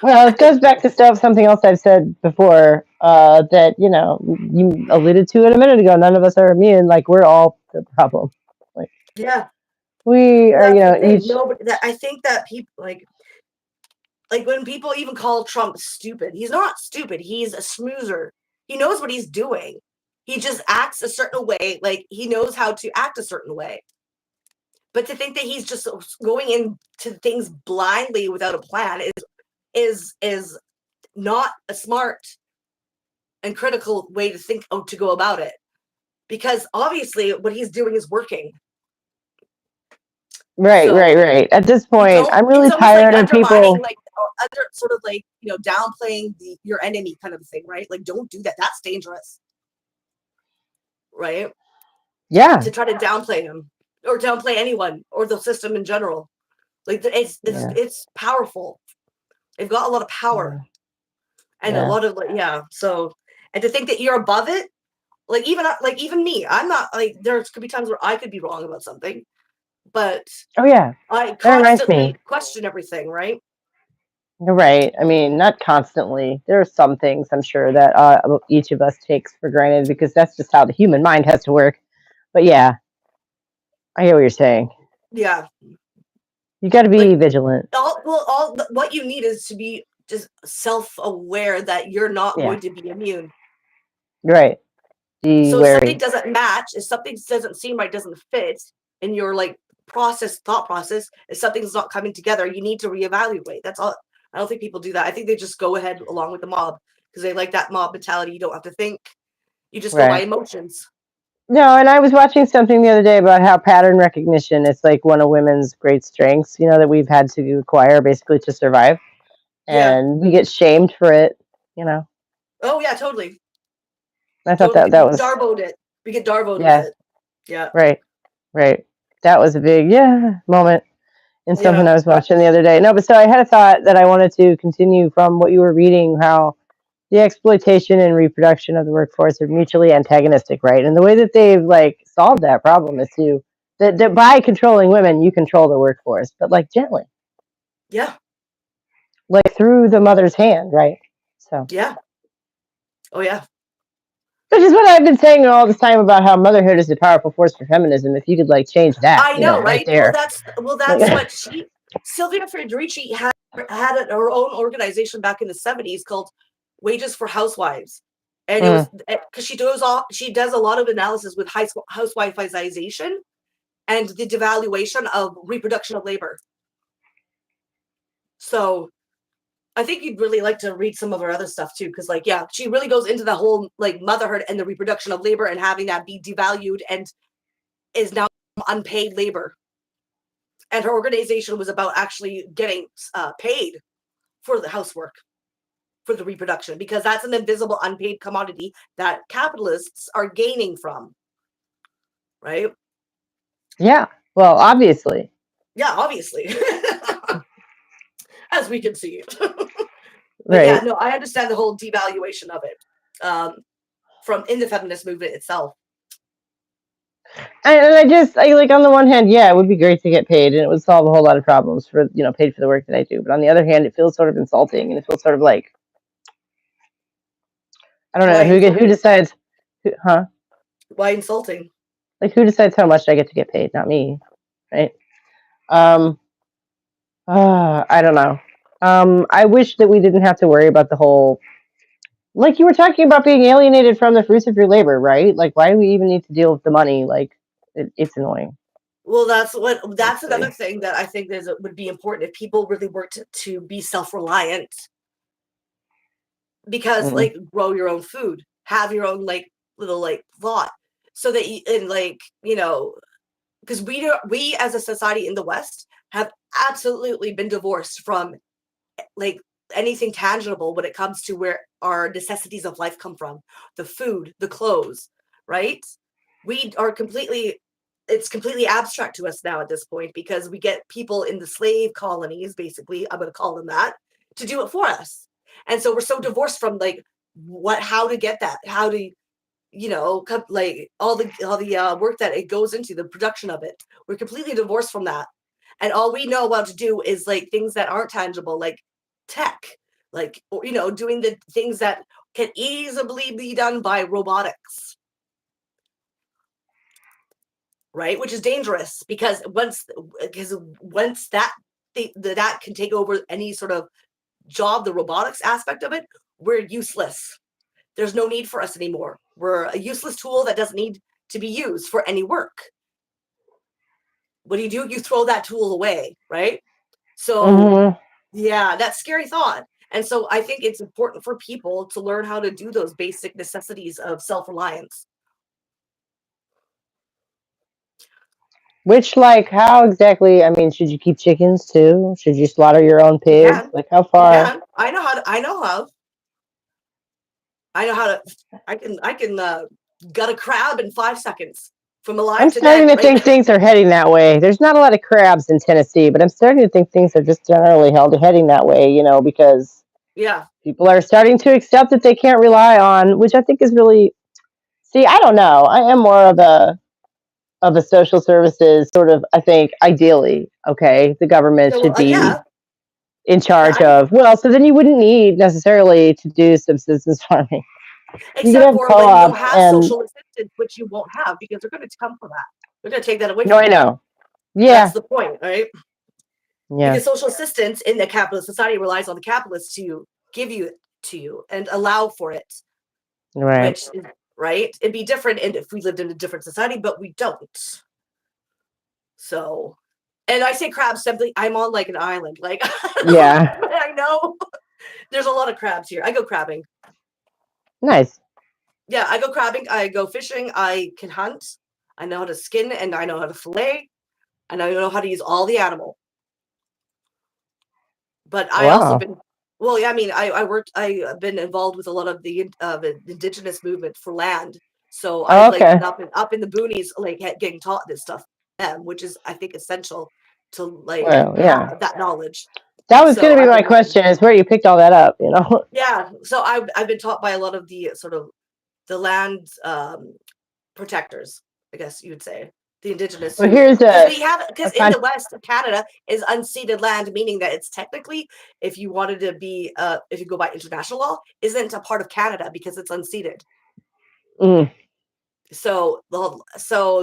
Well, it goes back to something else I've said before, that, you alluded to it a minute ago. None of us are immune. Like, we're all the problem. Like, Yeah. we Well, are, that's the thing. each, Nobody that I think that people like when people even call Trump stupid, he's not stupid. He's a smoozer. He knows what he's doing. He just acts a certain way. Like he knows how to act a certain way. But to think that he's just going into things blindly without a plan is not a smart and critical way to think to go about it. Because obviously what he's doing is working. right, So right, right. At this you point, don't I'm it's really almost like tired of undermining people. like or other sort of like downplaying your enemy kind of thing, right? Like don't do that, that's dangerous, right? Yeah, To try to downplay him or downplay anyone or the system in general, like yeah, it's powerful. They've got a lot of yeah, power and a yeah. lot of like yeah, so and to think that you're above it, like even me, I'm not like there could be times where I could be wrong about something, but Oh, yeah. I That reminds me. constantly question everything, right? You're right. I mean, not constantly. There are some things I'm sure that each of us takes for granted because that's just how the human mind has to work. But yeah, I hear what you're saying. Yeah, You got to be like vigilant. what you need is to be just self-aware that you're not Yeah, going to be immune. right. Be So if something wary. doesn't match, if something doesn't seem right, doesn't fit in your like thought process, if something's not coming together, you need to reevaluate. That's all. I don't think people do that. I think they just go ahead along with the mob because they like that mob mentality. You don't have to think. You just go by Right. emotions. No, and I was watching something the other day about how pattern recognition is like one of women's great strengths, that we've had to acquire basically to survive. Yeah. And we get shamed for it. Oh yeah, totally. I thought Totally. that We was, darboed it. We get darboed with yeah, it. Yeah. right, right. That was a big, yeah, moment in something Yeah. I was watching the other day. No, but so I had a thought that I wanted to continue from what you were reading, how the exploitation and reproduction of the workforce are mutually antagonistic, right? And the way that they've like solved that problem is that by controlling women, you control the workforce, but like gently, Yeah. like through the mother's hand, right? So, Yeah. Oh yeah. which is what I've been saying all this time about how motherhood is a powerful force for feminism. If you could like change that, I know, right right? Well, there. that's Like, what Sylvia Federici had her own organization back in the 70s called Wages for Housewives. And it was mm, because she does a lot of analysis with housewifeization and the devaluation of reproduction of labor. So I think you'd really like to read some of her other stuff too, because like, yeah, she really goes into the whole like motherhood and the reproduction of labor and having that be devalued and is now unpaid labor. And her organization was about actually getting paid for the housework, for the reproduction, because that's an invisible, unpaid commodity that capitalists are gaining from, right? Yeah. Well, obviously. Yeah, obviously, as we can see. But yeah, Right. no, I understand the whole devaluation of it, from in the feminist movement itself. And I like, on the one hand, yeah, it would be great to get paid, and it would solve a whole lot of problems for, paid for the work that I do. But on the other hand, it feels sort of insulting, and it feels sort of like, I don't Why know, who insulting? decides, huh? Why insulting? Like, who decides how much I get to get paid? Not me, right? Um, I don't know. I wish that we didn't have to worry about the whole, like you were talking about being alienated from the fruits of your labor, right? Like, why do we even need to deal with the money? Like, it's annoying, Well, that's another honestly. thing that I think would be important if people really worked to be self-reliant, because Mm. like grow your own food, have your own like little like lot, so that you, and like, because we as a society in the West have absolutely been divorced from like anything tangible when it comes to where our necessities of life come from, the food, the clothes, right? We are completely, it's completely abstract to us now at this point, because we get people in the slave colonies, basically, I'm going to call them that, to do it for us. And so we're so divorced from like how to get that, how to, like all the work that it goes into the production of it. We're completely divorced from that, and all we know how to do is like things that aren't tangible, like tech, like, doing the things that can easily be done by robotics, right? Which is dangerous, because once that can take over any sort of job, the robotics aspect of it, we're useless. There's no need for us anymore. We're a useless tool that doesn't need to be used for any work. What do? You throw that tool away, right? So Hmm. yeah, that's scary thought. And so I think it's important for people to learn how to do those basic necessities of self-reliance. Which, like, how exactly? I mean, should you keep chickens too? Should you slaughter your own You pigs? can. Like, how You far? can. I know how to I can gut a crab in 5 seconds from I'm alive to starting dead, to right? think things are heading that way. There's not a lot of crabs in Tennessee, but I'm starting to think things are just generally heading that way, because Yeah. people are starting to accept that they can't rely on, which I think is really, see, I don't know. I am more of a social services sort of, I think, ideally, okay, the government So should be yeah. in Yeah, charge of, well, so then you wouldn't need necessarily to do subsistence farming. You could except have for when you don't co-ops have and, social assistance, which you won't have, because they're going to come for that. They're going to take that away no, from I you. know. That's Yeah. the point, right? Yeah. Because social assistance in the capitalist society relies on the capitalists to give you to you and allow for it, Right. which is right. It'd be different if we lived in a different society, but we don't. So, and I say crabs simply, I'm on like an island. Like, Yeah. I know there's a lot of crabs here. I go crabbing. Nice. Yeah, I go crabbing. I go fishing. I can hunt. I know how to skin and I know how to fillet. And I know how to use all the animal. But I also Wow. been, well, yeah, I mean, I've been involved with a lot of the indigenous movement for land. So Oh, I've like okay. been up in the boonies, like getting taught this stuff, which is I think essential to like Well, yeah. have that knowledge. That was going So to be I've my been question: is where you picked all that up? yeah. So I've been taught by a lot of the sort of the land protectors, I guess you would say, the indigenous Well, who, here's because a we have, a because in con. the West of Canada is unceded land, meaning that it's technically, if you wanted to be, if you go by international law, isn't a part of Canada because it's unceded. Mm, So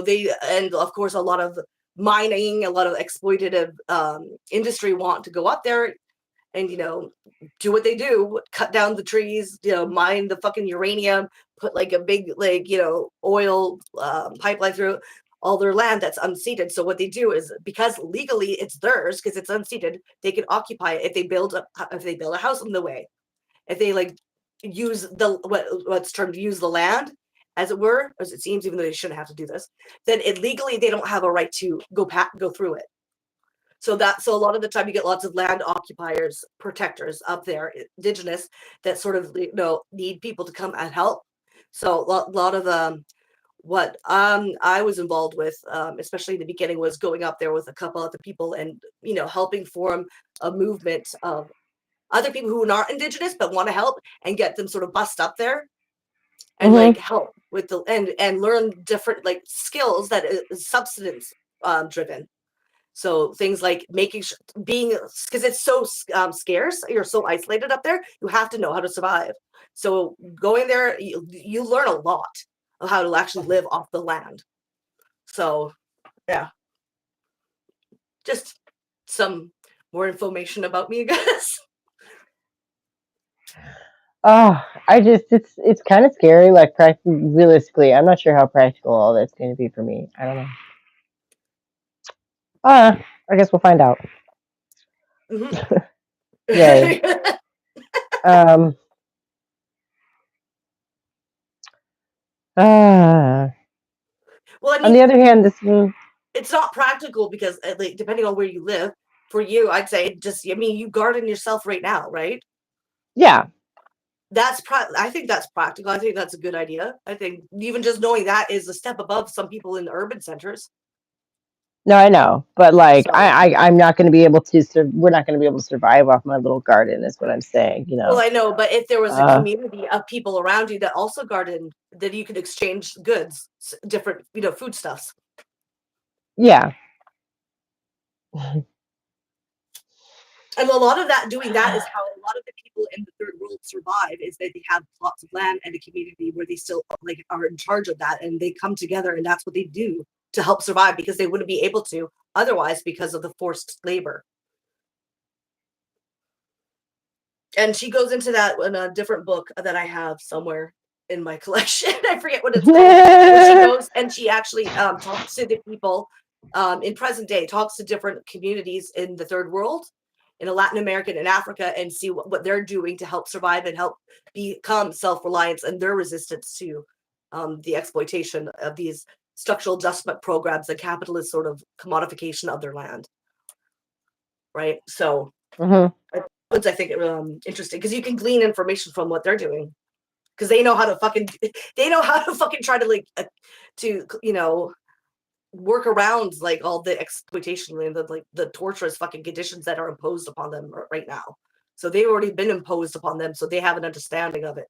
they, and of course, a lot of mining, a lot of exploitative industry want to go up there and do what they do, cut down the trees, mine the fucking uranium, put like a big like oil pipeline through all their land that's unceded. So what they do is, because legally it's theirs because it's unceded, they can occupy it if they build a house on the way, if they like use what's termed use the land, as it were, as it seems, even though they shouldn't have to do this, then it legally they don't have a right to go through it. So a lot of the time you get lots of land occupiers, protectors up there, indigenous, that sort of need people to come and help. So a lot of what I was involved with, especially in the beginning, was going up there with a couple other people and helping form a movement of other people who are not indigenous but want to help and get them sort of bust up there and like help with the and learn different like skills that is substance driven. So things like making being, because it's so scarce, you're so isolated up there, you have to know how to survive. So going there, you learn a lot of how to actually live off the land. So yeah, just some more information about me, I guess. Oh, it's kind of scary. Like, realistically, I'm not sure how practical all that's going to be for me. I don't know. I guess we'll find out. Mm-hmm. Yay. Um. Well, I mean, on the other hand, it's not practical because like, depending on where you live, for you, I'd say you garden yourself right now, right? Yeah. I think that's practical. I think that's a good idea. I think even just knowing that is a step above some people in the urban centers. No, I know, but like, So, I'm not going to be able to. We're not going to be able to survive off my little garden. Is what I'm saying. well, I know, but if there was a Uh, community of people around you that also garden, then you could exchange goods, different, foodstuffs. yeah. And a lot of that, doing that, is how a lot of the people in the third world survive, is that they have plots of land and a community where they still like are in charge of that, and they come together, and that's what they do to help survive, because they wouldn't be able to otherwise because of the forced labor. And she goes into that in a different book that I have somewhere in my collection. I forget what it's called. Where she goes and she actually talks to the people in present day, talks to different communities in the third world, in Latin America and Africa, and see what they're doing to help survive and help become self-reliant, and their resistance to the exploitation of these structural adjustment programs and capitalist sort of commodification of their land. Right. So I think interesting, because you can glean information from what they're doing, because they know how to fucking try to like to work around like all the exploitation and the torturous fucking conditions that are imposed upon them right now. So they've already been imposed upon them, so they have an understanding of it.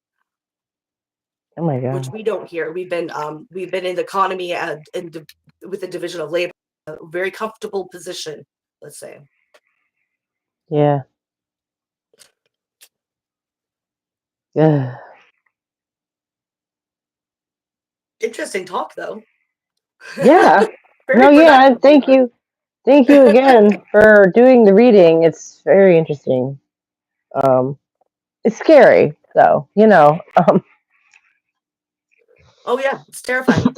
Oh my god. Which we don't here. We've been in the economy and with the division of labor, a very comfortable position, let's say. Yeah. Yeah. Interesting talk, though. Yeah. No, yeah. Thank you. Thank you again for doing the reading. It's very interesting. It's scary, though. Oh yeah, it's terrifying.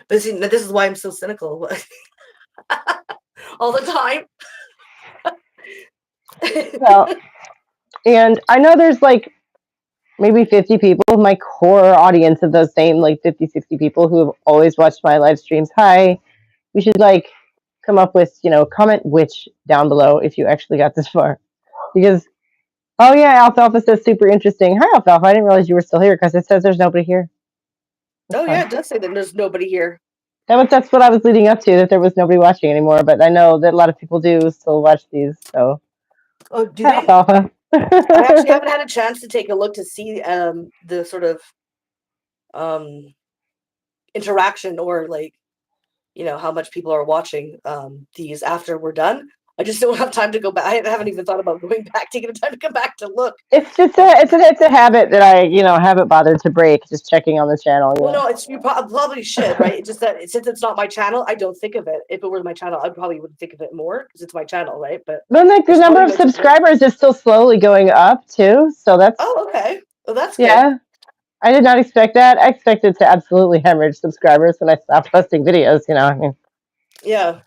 But see, this is why I'm so cynical all the time. Well, and I know there's like maybe 50 people, my core audience of those same like 50, 60 people who have always watched my live streams. Hi, we should like come up with, comment which down below if you actually got this far. Because, oh yeah, Alfalfa says super interesting. Hi, Alfalfa. I didn't realize you were still here because it says there's nobody here. That's fun. Yeah, it does say that there's nobody here. That's what I was leading up to, that there was nobody watching anymore. But I know that a lot of people do still watch these. So, oh, do hi, they? Alfalfa. I actually haven't had a chance to take a look to see the sort of interaction, or like how much people are watching these after we're done. I just don't have time to go back. I haven't even thought about going back, taking the time to come back to look. It's a habit that I haven't bothered to break. Just checking on the channel. Well, no, you probably should, right? It's just that since it's not my channel, I don't think of it. If it were my channel, I probably would think of it more because it's my channel, right? But like the number of subscribers is still slowly going up too, so that's okay. Well, that's yeah. Good. I did not expect that. I expected to absolutely hemorrhage subscribers when I stopped posting videos. I mean, yeah.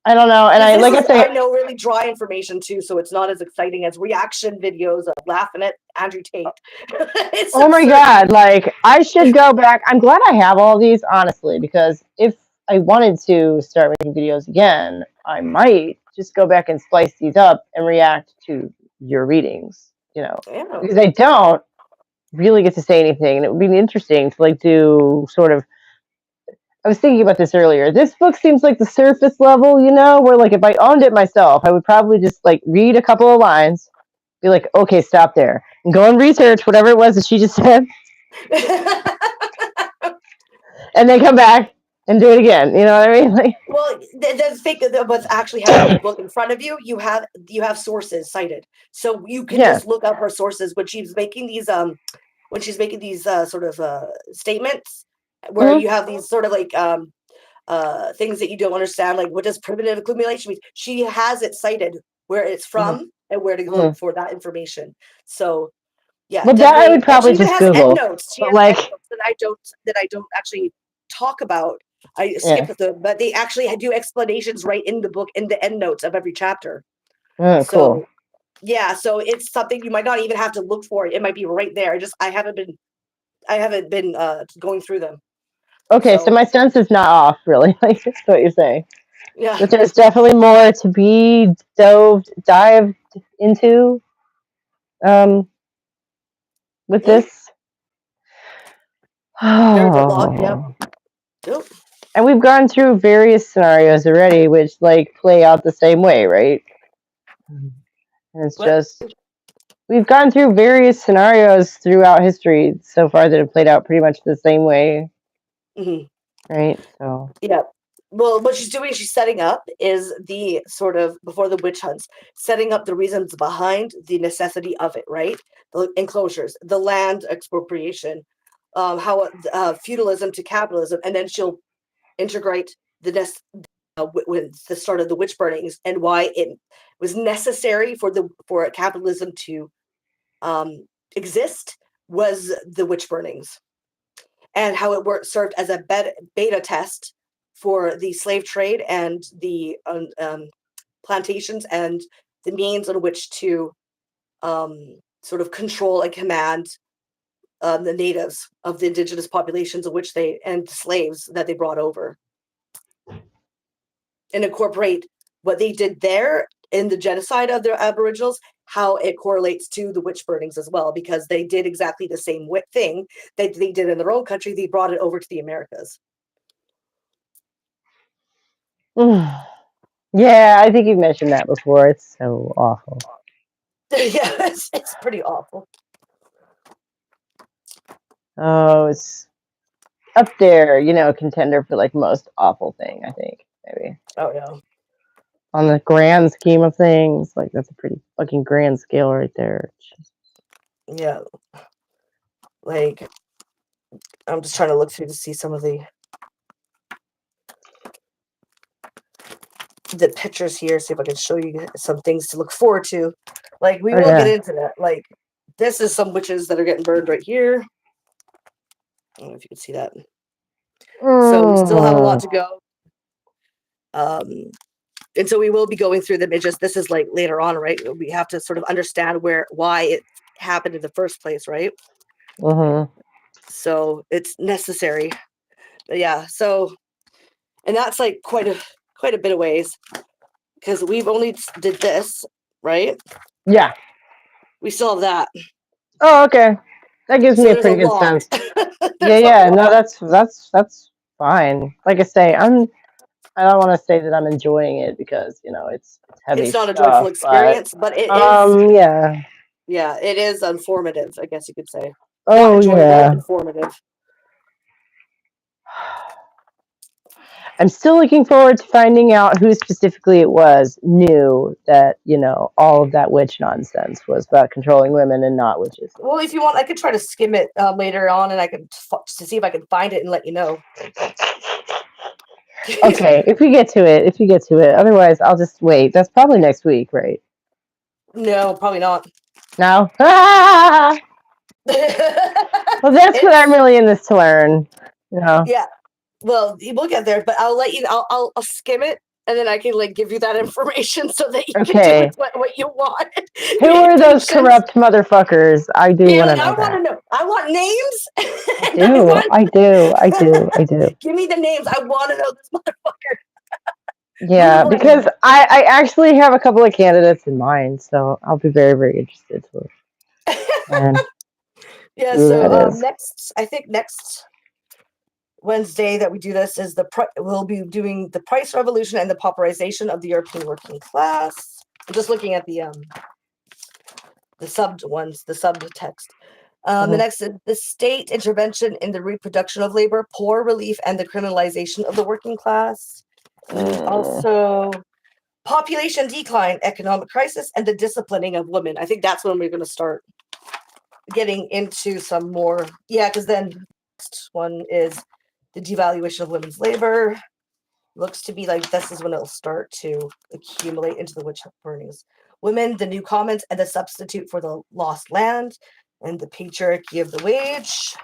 I don't know. And Because I this like I is, say, I know, really dry information too, so it's not as exciting as reaction videos of laughing at Andrew Tate. It's oh my absurd. God, like I should go back. I'm glad I have all these, honestly, because if I wanted to start making videos again, I might just go back and splice these up and react to your readings, Yeah. because I don't really get to say anything. And it would be interesting to like do sort of, I was thinking about this earlier. This book seems like the surface level, where like if I owned it myself, I would probably just like read a couple of lines, be like, okay, stop there, and go and research whatever it was that she just said, and then come back and do it again. You know what I mean? Like, Well, the thing of what's actually having the book in front of you, you have sources cited, so you can yeah. just look up her sources when she's making these sort of statements, where Mm-hmm. you have these sort of like things that you don't understand, like what does primitive accumulation mean? She has it cited where it's Mm-hmm. from and where to Mm-hmm. look for that information. So yeah, Well, that I definitely. would And she probably even just has end Google, notes. She but has end like, notes that I don't actually talk about. I skip yeah. them, but they actually do explanations right in the book in the end notes of every chapter. Oh, cool. So yeah, so it's something you might not even have to look for. It might be right there. I haven't been going through them. Okay, so So my sense is not off, really. Like that's what you're saying. yeah. But there's definitely more to be dived into um, with Mm, this. there's a lot. Yep. Oh. Yep. And we've gone through various scenarios already, which like play out the same way, right? And it's What? just we've gone through various scenarios throughout history so far that have played out pretty much the same way, Hmm. right? So, Yeah. Well, what she's doing, she's setting up is the sort of before the witch hunts, setting up the reasons behind the necessity of it, right? The enclosures, the land expropriation, how feudalism to capitalism, and then she'll integrate with the start of the witch burnings and why it was necessary for capitalism to um, exist was the witch burnings, and how it served as a beta test for the slave trade and the plantations and the means on which to sort of control and command the natives of the indigenous populations of which they and slaves that they brought over, and incorporate what they did there in the genocide of their aboriginals, how it correlates to the witch burnings as well, because they did exactly the same thing that they did in their own country. They brought it over to the Americas. yeah, I think you've mentioned that before. It's so awful. Yeah, it's pretty awful. Oh, it's up there, contender for like most awful thing, I think, maybe. Oh yeah. On the grand scheme of things, like that's a pretty fucking grand scale right there. Yeah, like I'm just trying to look through to see some of the pictures here, see if I can show you some things to look forward to. Like we Oh will get yeah. into that. Like this is some witches that are getting burned right here. I don't know if you can see that. So we still have a lot Mm, to go. Um, and so we will be going through them. It just this is like later on, right? We have to sort of understand why it happened in the first place, right? mm-hmm. So it's necessary. But yeah. So and that's like quite a bit of ways because we've only did this, right? Yeah. We still have that. Oh, okay. That gives So me a there's a pretty good lot. sense. Yeah, There's a yeah. No, lot. that's fine. Like I say, I don't want to say that I'm enjoying it because it's heavy It's not a joyful stuff, but experience, but it is, yeah. yeah, it is informative, I guess you could say. Not Oh enjoyable, yeah. informative. I'm still looking forward to finding out who specifically it was knew that, all of that witch nonsense was about controlling women and not witches. Well, if you want, I could try to skim it later on, and I could to see if I can find it and let you know. Okay, if we get to it, Otherwise, I'll just wait. That's probably next week, right? No, probably not. Now? Well, that's what I'm It's really in this to learn. yeah. Well, we'll get there, but I'll let you. I'll skim it and then I can like give you that information so that you can do Okay. with what you want. Who are those corrupt motherfuckers? I do Yeah, want to like, know I want to that. know. I want names. I do. Give me the names. I want to know this motherfucker. Yeah, because I actually have a couple of candidates in mind, so I'll be very, very interested to and Yeah, who so that is. I think next Wednesday that we do this is we'll be doing the price revolution and the pauperization of the European working class. I'm just looking at the subtext. The next is the state intervention in the reproduction of labor, poor relief, and the criminalization of the working class. Also, population decline, economic crisis, and the disciplining of women. I think that's when we're going to start getting into some more. Yeah, because then next one is the devaluation of women's labor. Looks to be like this is when it'll start to accumulate into the witch burnings. Women, the new commons, and the substitute for the lost land, and the patriarchy of the wage,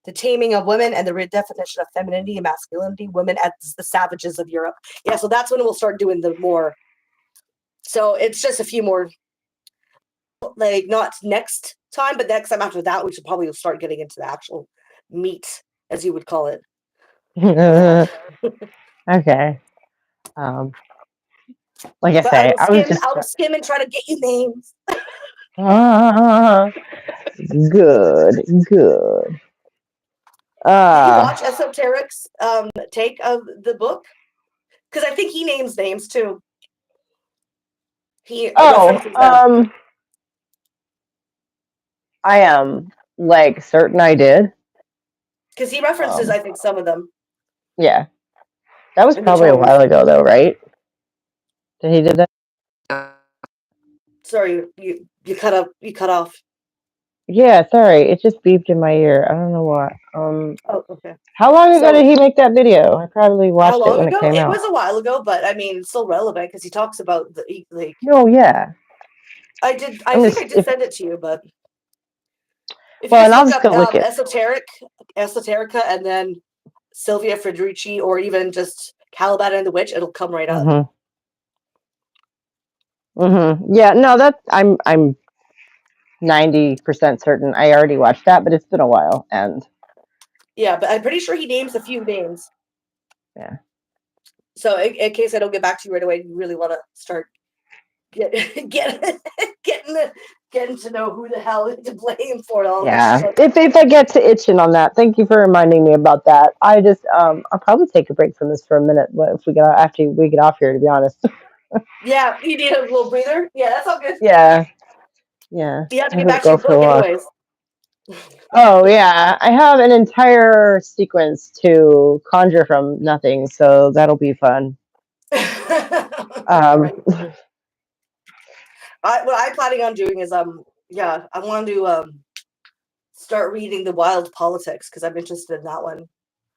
the taming of women, and the redefinition of femininity and masculinity, women as the savages of Europe. Yeah, so that's when we'll start doing the more. So it's just a few more, like not next time, but next time after that, we should probably start getting into the actual meat, as you would call it. Okay. Like I But say, I was I will skim and try to get you names. Good. Did you watch Esoteric's take of the book? Because I think he names names too. He references them. I am like certain I did. Because he references, I think, some of them. Yeah. That was in the probably a while chapters. ago though, right? That he did that? Sorry, you cut off. Yeah, sorry. It just beeped in my ear. I don't know what. Oh, okay. How long ago So, did he make that video? I probably how watched it long when it ago? came It out. was a while ago, but I mean, it's still relevant because he talks about the like. No, yeah. I think I did send it to you, but if you Well, and just I'll look just up go look it. Esoterica, and then Sylvia Federici, or even just Caliban and the Witch, it'll come right up. Yeah, no, I'm 90% certain I already watched that, but it's been a while, and yeah, but I'm pretty sure he names a few names. Yeah. So in case I don't get back to you right away, you really want to start getting to know who the hell is to blame for all this shit. If I get to itching on that, thank you for reminding me about that. I just I'll probably take a break from this for a minute if we get after we get off here, to be honest. Yeah, you need a little breather. Yeah, that's all good. Yeah. You have to get back to your book anyways. Oh yeah, I have an entire sequence to conjure from nothing, so that'll be fun. Right. What I'm planning on doing is I want to start reading the Wild Politics because I'm interested in that one.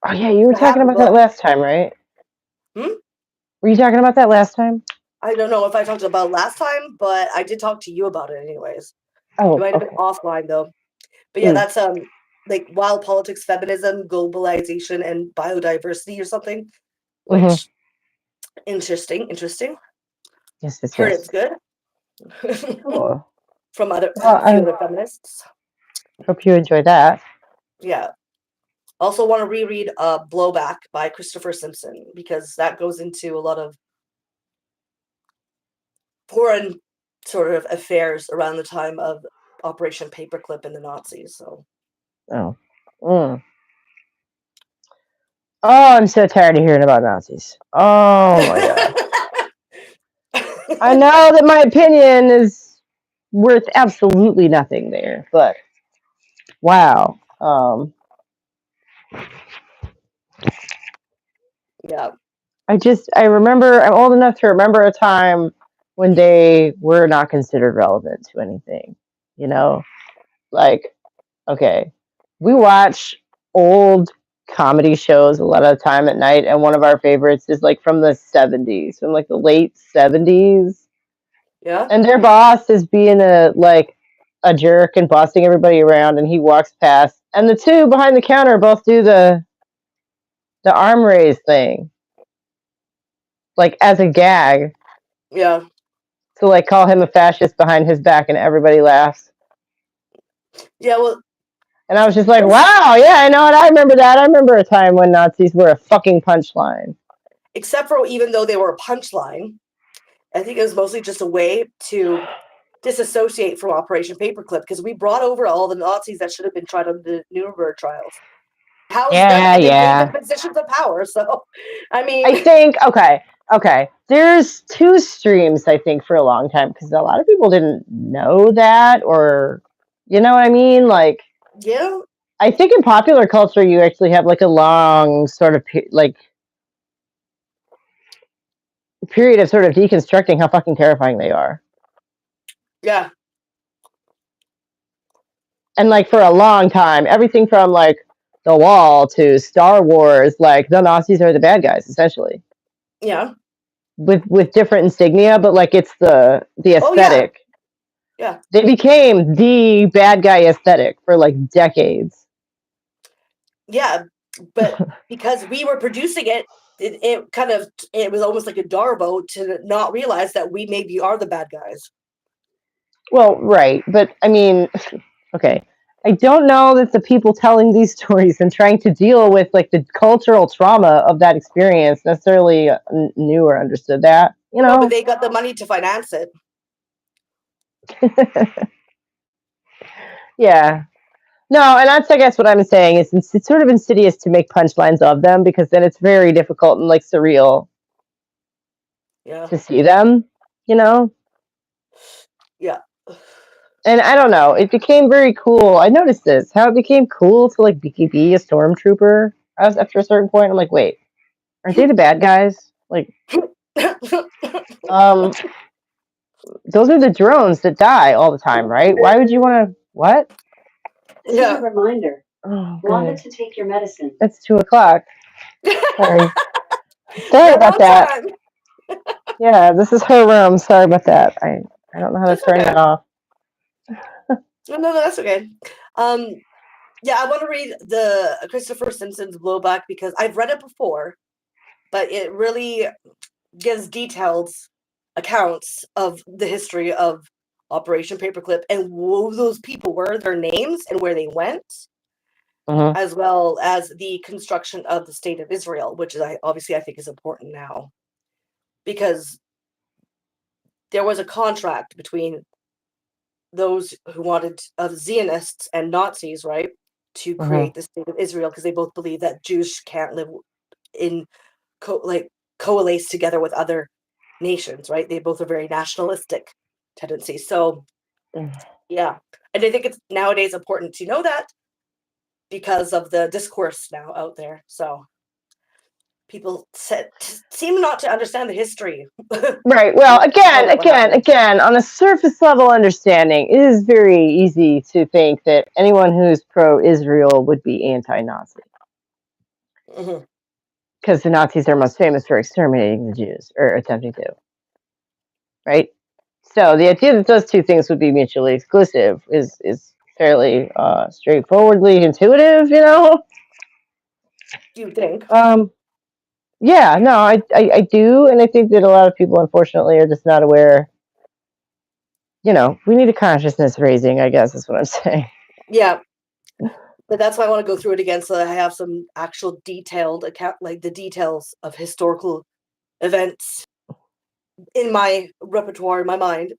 Oh yeah, you were talking about that last time, right? Were you talking about that last time? I don't know if I talked about last time, but I did talk to you about it anyways. It might have been offline though. But yeah, that's like Wild Politics, Feminism, Globalization, and Biodiversity or something. Which interesting. Yes. Heard it's good. Cool. From a few other feminists. Hope you enjoy that. Yeah. Also want to reread Blowback by Christopher Simpson because that goes into a lot of foreign sort of affairs around the time of Operation Paperclip and the Nazis. So. I'm so tired of hearing about Nazis. Oh my god. I know that my opinion is worth absolutely nothing there, but wow. Yeah. I remember, I'm old enough to remember a time when they were not considered relevant to anything. You know? Like, okay, we watch old comedy shows a lot of the time at night, and one of our favorites is like from the 70s, from like the late 70s. Yeah. And their boss is being a jerk and bossing everybody around, and he walks past, and the two behind the counter both do the arm raise thing. like as a gag, Yeah. to like call him a fascist behind his back, and everybody laughs. Yeah. Well, And I was just like, this, wow, yeah, I know, and I remember that. I remember a time when Nazis were a fucking punchline. except for even though they were a punchline, I think it was mostly just a way to disassociate from Operation Paperclip because we brought over all the Nazis that should have been tried on the Nuremberg trials. Housed them Yeah, and they gave them yeah. positions of power. So, I mean, I think okay. There's two streams I think for a long time because a lot of people didn't know that, or you know what I mean. Like yeah, I think in popular culture you actually have like a long sort of like period of sort of deconstructing how fucking terrifying they are. yeah, And like for a long time, everything from like The Wall to Star Wars, like the Nazis are the bad guys essentially, yeah. with different insignia, but like it's the Oh, yeah, aesthetic. yeah, They became the bad guy aesthetic for like decades. yeah. But because we were producing it, it was almost like a Darvo to not realize that we maybe are the bad guys. Well, right, but I mean, okay. I don't know that the people telling these stories and trying to deal with like the cultural trauma of that experience necessarily knew or understood that, you No, but know? they got the money to finance it. Yeah. No, and that's I guess what I'm saying is it's sort of insidious to make punchlines of them because then it's very difficult and like surreal Yeah, to see them, you know? yeah, And I don't know, it became very cool. I noticed this, how it became cool to like be a stormtrooper. I was after a certain point, I'm like, wait, aren't they the bad guys? Like, um, those are the drones that die all the time, right? Why would you want to? What? This is a reminder. Oh, Remember good. to take your medicine. It's 2 o'clock. Sorry, sorry You're about on that. time. Yeah, this is her room. Sorry about that. I don't know how to That's turn okay. that off. No, that's okay. Um, yeah, I want to read the Christopher Simpson's Blowback because I've read it before, but it really gives detailed accounts of the history of Operation Paperclip and who those people were, their names, and where they went, Hmm. as well as the construction of the state of Israel, which is obviously I think is important now because there was a contract between those who wanted Zionists and Nazis, right, to Hmm. create the state of Israel because they both believe that Jews can't live in like coalesce together with other nations, right? They both are very nationalistic tendencies. So yeah, and I think it's nowadays important to know that because of the discourse now out there. So people seem not to understand the history. Right. Well, How that would happen. again, on a surface level understanding, it is very easy to think that anyone who's pro-Israel would be anti-Nazi Mm-hmm. because the Nazis are most famous for exterminating the Jews or attempting to. Right. So the idea that those two things would be mutually exclusive is fairly straightforwardly intuitive, you know. Do you think? Um, yeah, no, I do, and I think that a lot of people, unfortunately, are just not aware. You know, we need a consciousness raising, I guess, is what I'm saying. Yeah, but that's why I want to go through it again so that I have some actual detailed account, like the details of historical events in my repertoire, in my mind,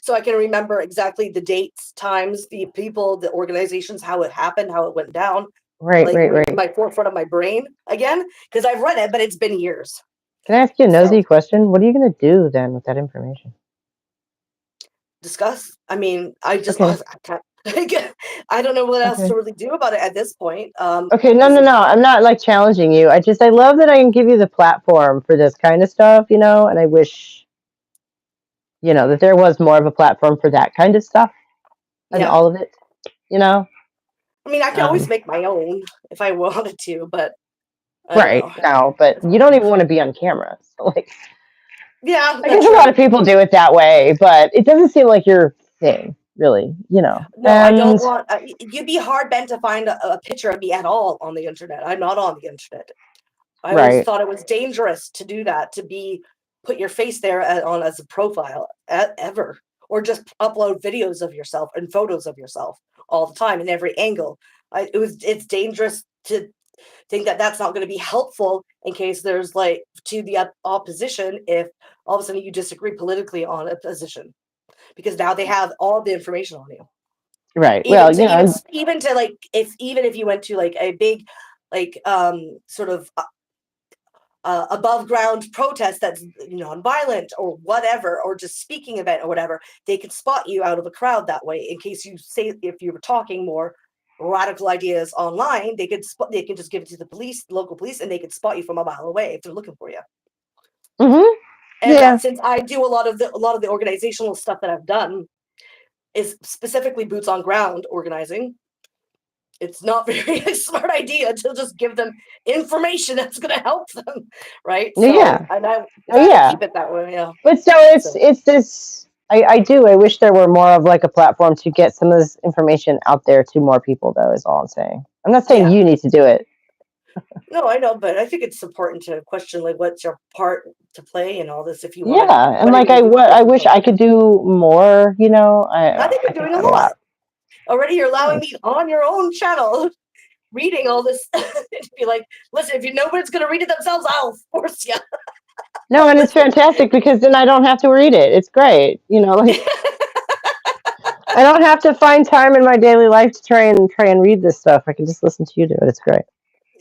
so I can remember exactly the dates, times, the people, the organizations, how it happened, how it went down, Right, like right, in right. my forefront of my brain again, because I've read it, but it's been years. Can I ask you a So nosy question? What are you going to do then with that information? discuss. I mean, Okay, I can't. I don't know what else okay. to really do about it at this point. Okay, no, Because no, no. I'm not like challenging you. I love that I can give you the platform for this kind of stuff, you know, and I wish, you know, that there was more of a platform for that kind of stuff and yeah, all of it, you know? I mean, I can always Um, make my own if I wanted to, but I don't right, know. no, but you don't even want to be on camera. So, like, Yeah, I that's guess a lot true. of people do it that way, but it doesn't seem like your thing, really, you know? No, I And don't want. You'd be hard bent to find a picture of me at all on the internet. I'm not on the internet. I always Right. thought it was dangerous to do that, to put your face there as a profile ever, or just upload videos of yourself and photos of yourself all the time in every angle. It's dangerous to think that that's not going to be helpful in case there's like to the opposition, if all of a sudden you disagree politically on a position, because now they have all the information on you. Right. Even Well, to even to like, if you went to like a big like sort of above ground protest that's non-violent or whatever, or just speaking event or whatever, they could spot you out of a crowd that way. In case you say, if you were talking more radical ideas online, they can just give it to the police, local police, and they could spot you from a mile away if they're looking for you. Mm-hmm. And Yeah. since I do a lot of the organizational stuff that I've done is specifically boots on ground organizing, it's not very smart idea to just give them information that's going to help them, right? So, Yeah. and I Oh rather yeah. keep it that way. Yeah. But so So it's this. I wish there were more of like a platform to get some of this information out there to more people, though, is all I'm saying. I'm not saying yeah, you need to do it. no, I know, but I think it's important to question like what's your part to play in all this. If you want to, Yeah, and what are you like going to do with I this wish info? I could do more. I think I you're think doing I a have a lot lot. already. You're allowing Thanks. me on your own channel reading all this to be like, listen, if nobody's going to read it themselves, I'll force you. No, and it's Listen. fantastic because then I don't have to read it. It's great. Like I don't have to find time in my daily life to try and read this stuff. I can just listen to you do it. It's great.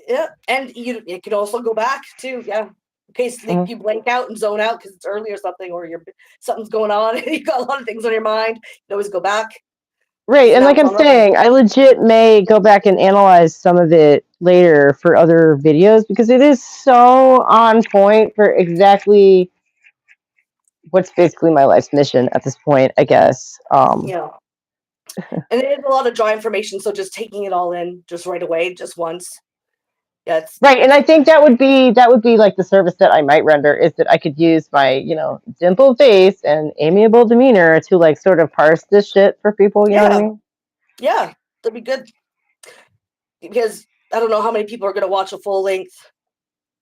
Yeah, and you can also go back too. Yeah, in case Mhm. you blank out and zone out because it's early or something, or something's going on and you've got a lot of things on your mind. You can always go back. Right, So and now like it's I'm on record. saying, I legit may go back and analyze some of it later for other videos because it is so on point for exactly what's basically my life's mission at this point, I guess. Yeah, and it is a lot of dry information, so just taking it all in just right away, just once. Yeah, it's Right, and I think that would be like the service that I might render is that I could use my, dimpled face and amiable demeanor to like sort of parse this shit for people, you know what I yeah, mean? yeah, that'd be good because I don't know how many people are going to watch a full length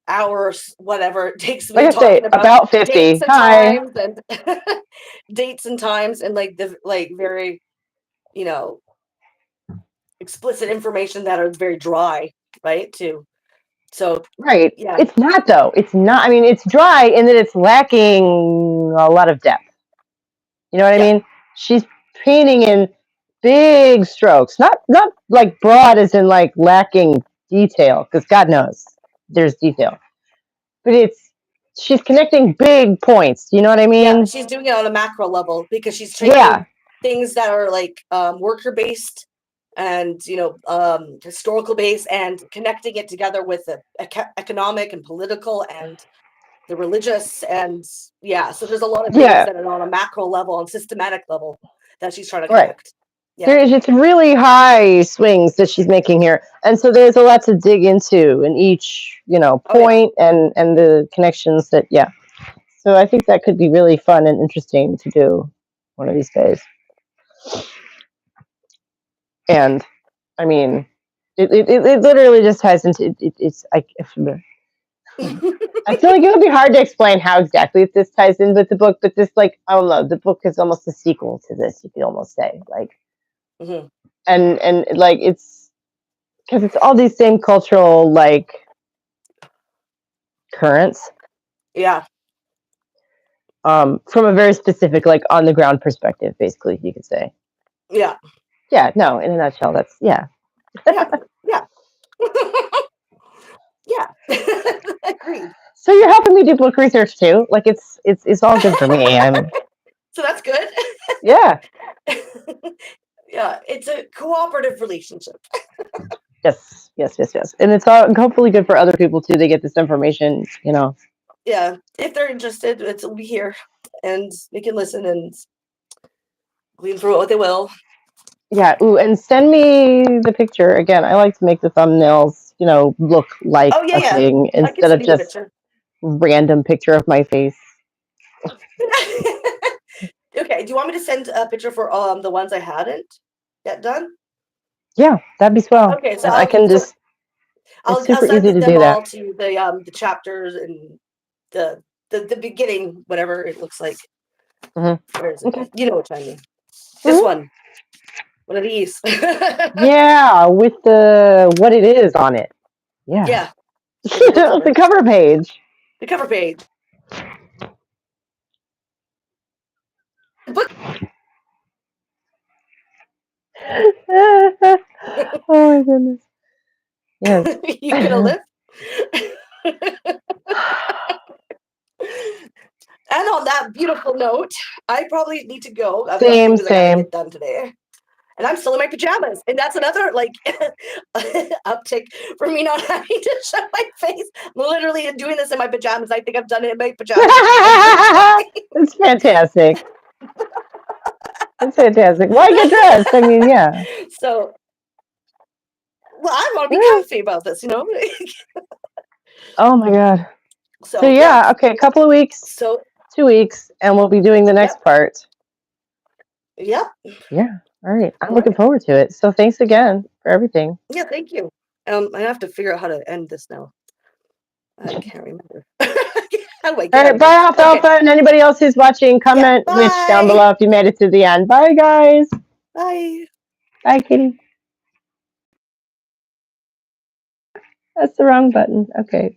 hours, whatever it takes Like me I say, talking about about dates 50. and Hi. times and dates and times and like the like very you know explicit information that are very dry, right? Too. So Right. yeah, It's not though. It's not. I mean, it's dry in that it's lacking a lot of depth. You know what I yeah, mean? She's painting in big strokes, not like broad as in like lacking detail, because God knows there's detail. But she's connecting big points. You know what I yeah. mean? She's doing it on a macro level because she's taking Yeah. things that are like worker based and historical based and connecting it together with the economic and political and the religious and yeah. So there's a lot of things Yeah. that are on a macro level and systematic level that she's trying to Right. connect. Yeah. It's really high swings that she's making here, and so there's a lot to dig into in each, Oh yeah. point and the connections that, yeah. So I think that could be really fun and interesting to do one of these days. And I mean, it literally just ties into it's I feel like it would be hard to explain how exactly this ties in with the book, but this, like, I don't know, the book is almost a sequel to this, you could almost say, like, hmm and like it's because it's all these same cultural like currents, Yeah. from a very specific like on the ground perspective, basically you could say. Yeah. Yeah, no, in a nutshell, that's yeah. Yeah. Yeah. Yeah. Agreed. So you're helping me do book research too. Like it's all good for me. I'm So that's good. yeah. Yeah, it's a cooperative relationship. Yes, yes, yes, yes. And it's all hopefully good for other people too. They get this information, Yeah, if they're interested, it'll be here, and they can listen and glean through it what they will. Yeah. Ooh, and send me the picture again. I like to make the thumbnails, look like Oh yeah, a yeah. thing I can instead send of you the just picture. random picture of my face. Okay. Do you want me to send a picture for the ones I hadn't yet done? Yeah, that'd be swell. Okay, so And I can just I'll super send easy to them do that. all to the chapters and the beginning, whatever it looks like. Mm-hmm. Where is it? Okay. You know what I mean. This one of these. Yeah, with the what it is on it. Yeah. Yeah. The book cover. The cover page. The cover page. The book. Oh my goodness. Yes. You gonna live? And on that beautiful note, I probably need to go. I've got Same, things I gotta same. get done today. And I'm still in my pajamas. And that's another like uptick for me not having to show my face. I'm literally doing this in my pajamas. I think I've done it in my pajamas. It's fantastic. It's fantastic. Why get dressed? I mean, yeah. So, well, I want to be comfy about this, you know? Oh my God. So, So yeah, okay, a couple of weeks, So, 2 weeks, and we'll be doing the next part. Yep. Yeah. All right. I'm All looking right. forward to it. So thanks again for everything. Yeah, thank you. I have to figure out how to end this now. I can't remember. How do I All get out right. of Bye, here? Alfalfa, and anybody else who's watching, comment which down bye. below if you made it to the end. Bye, guys. Bye. Bye, Kitty. That's the wrong button. Okay.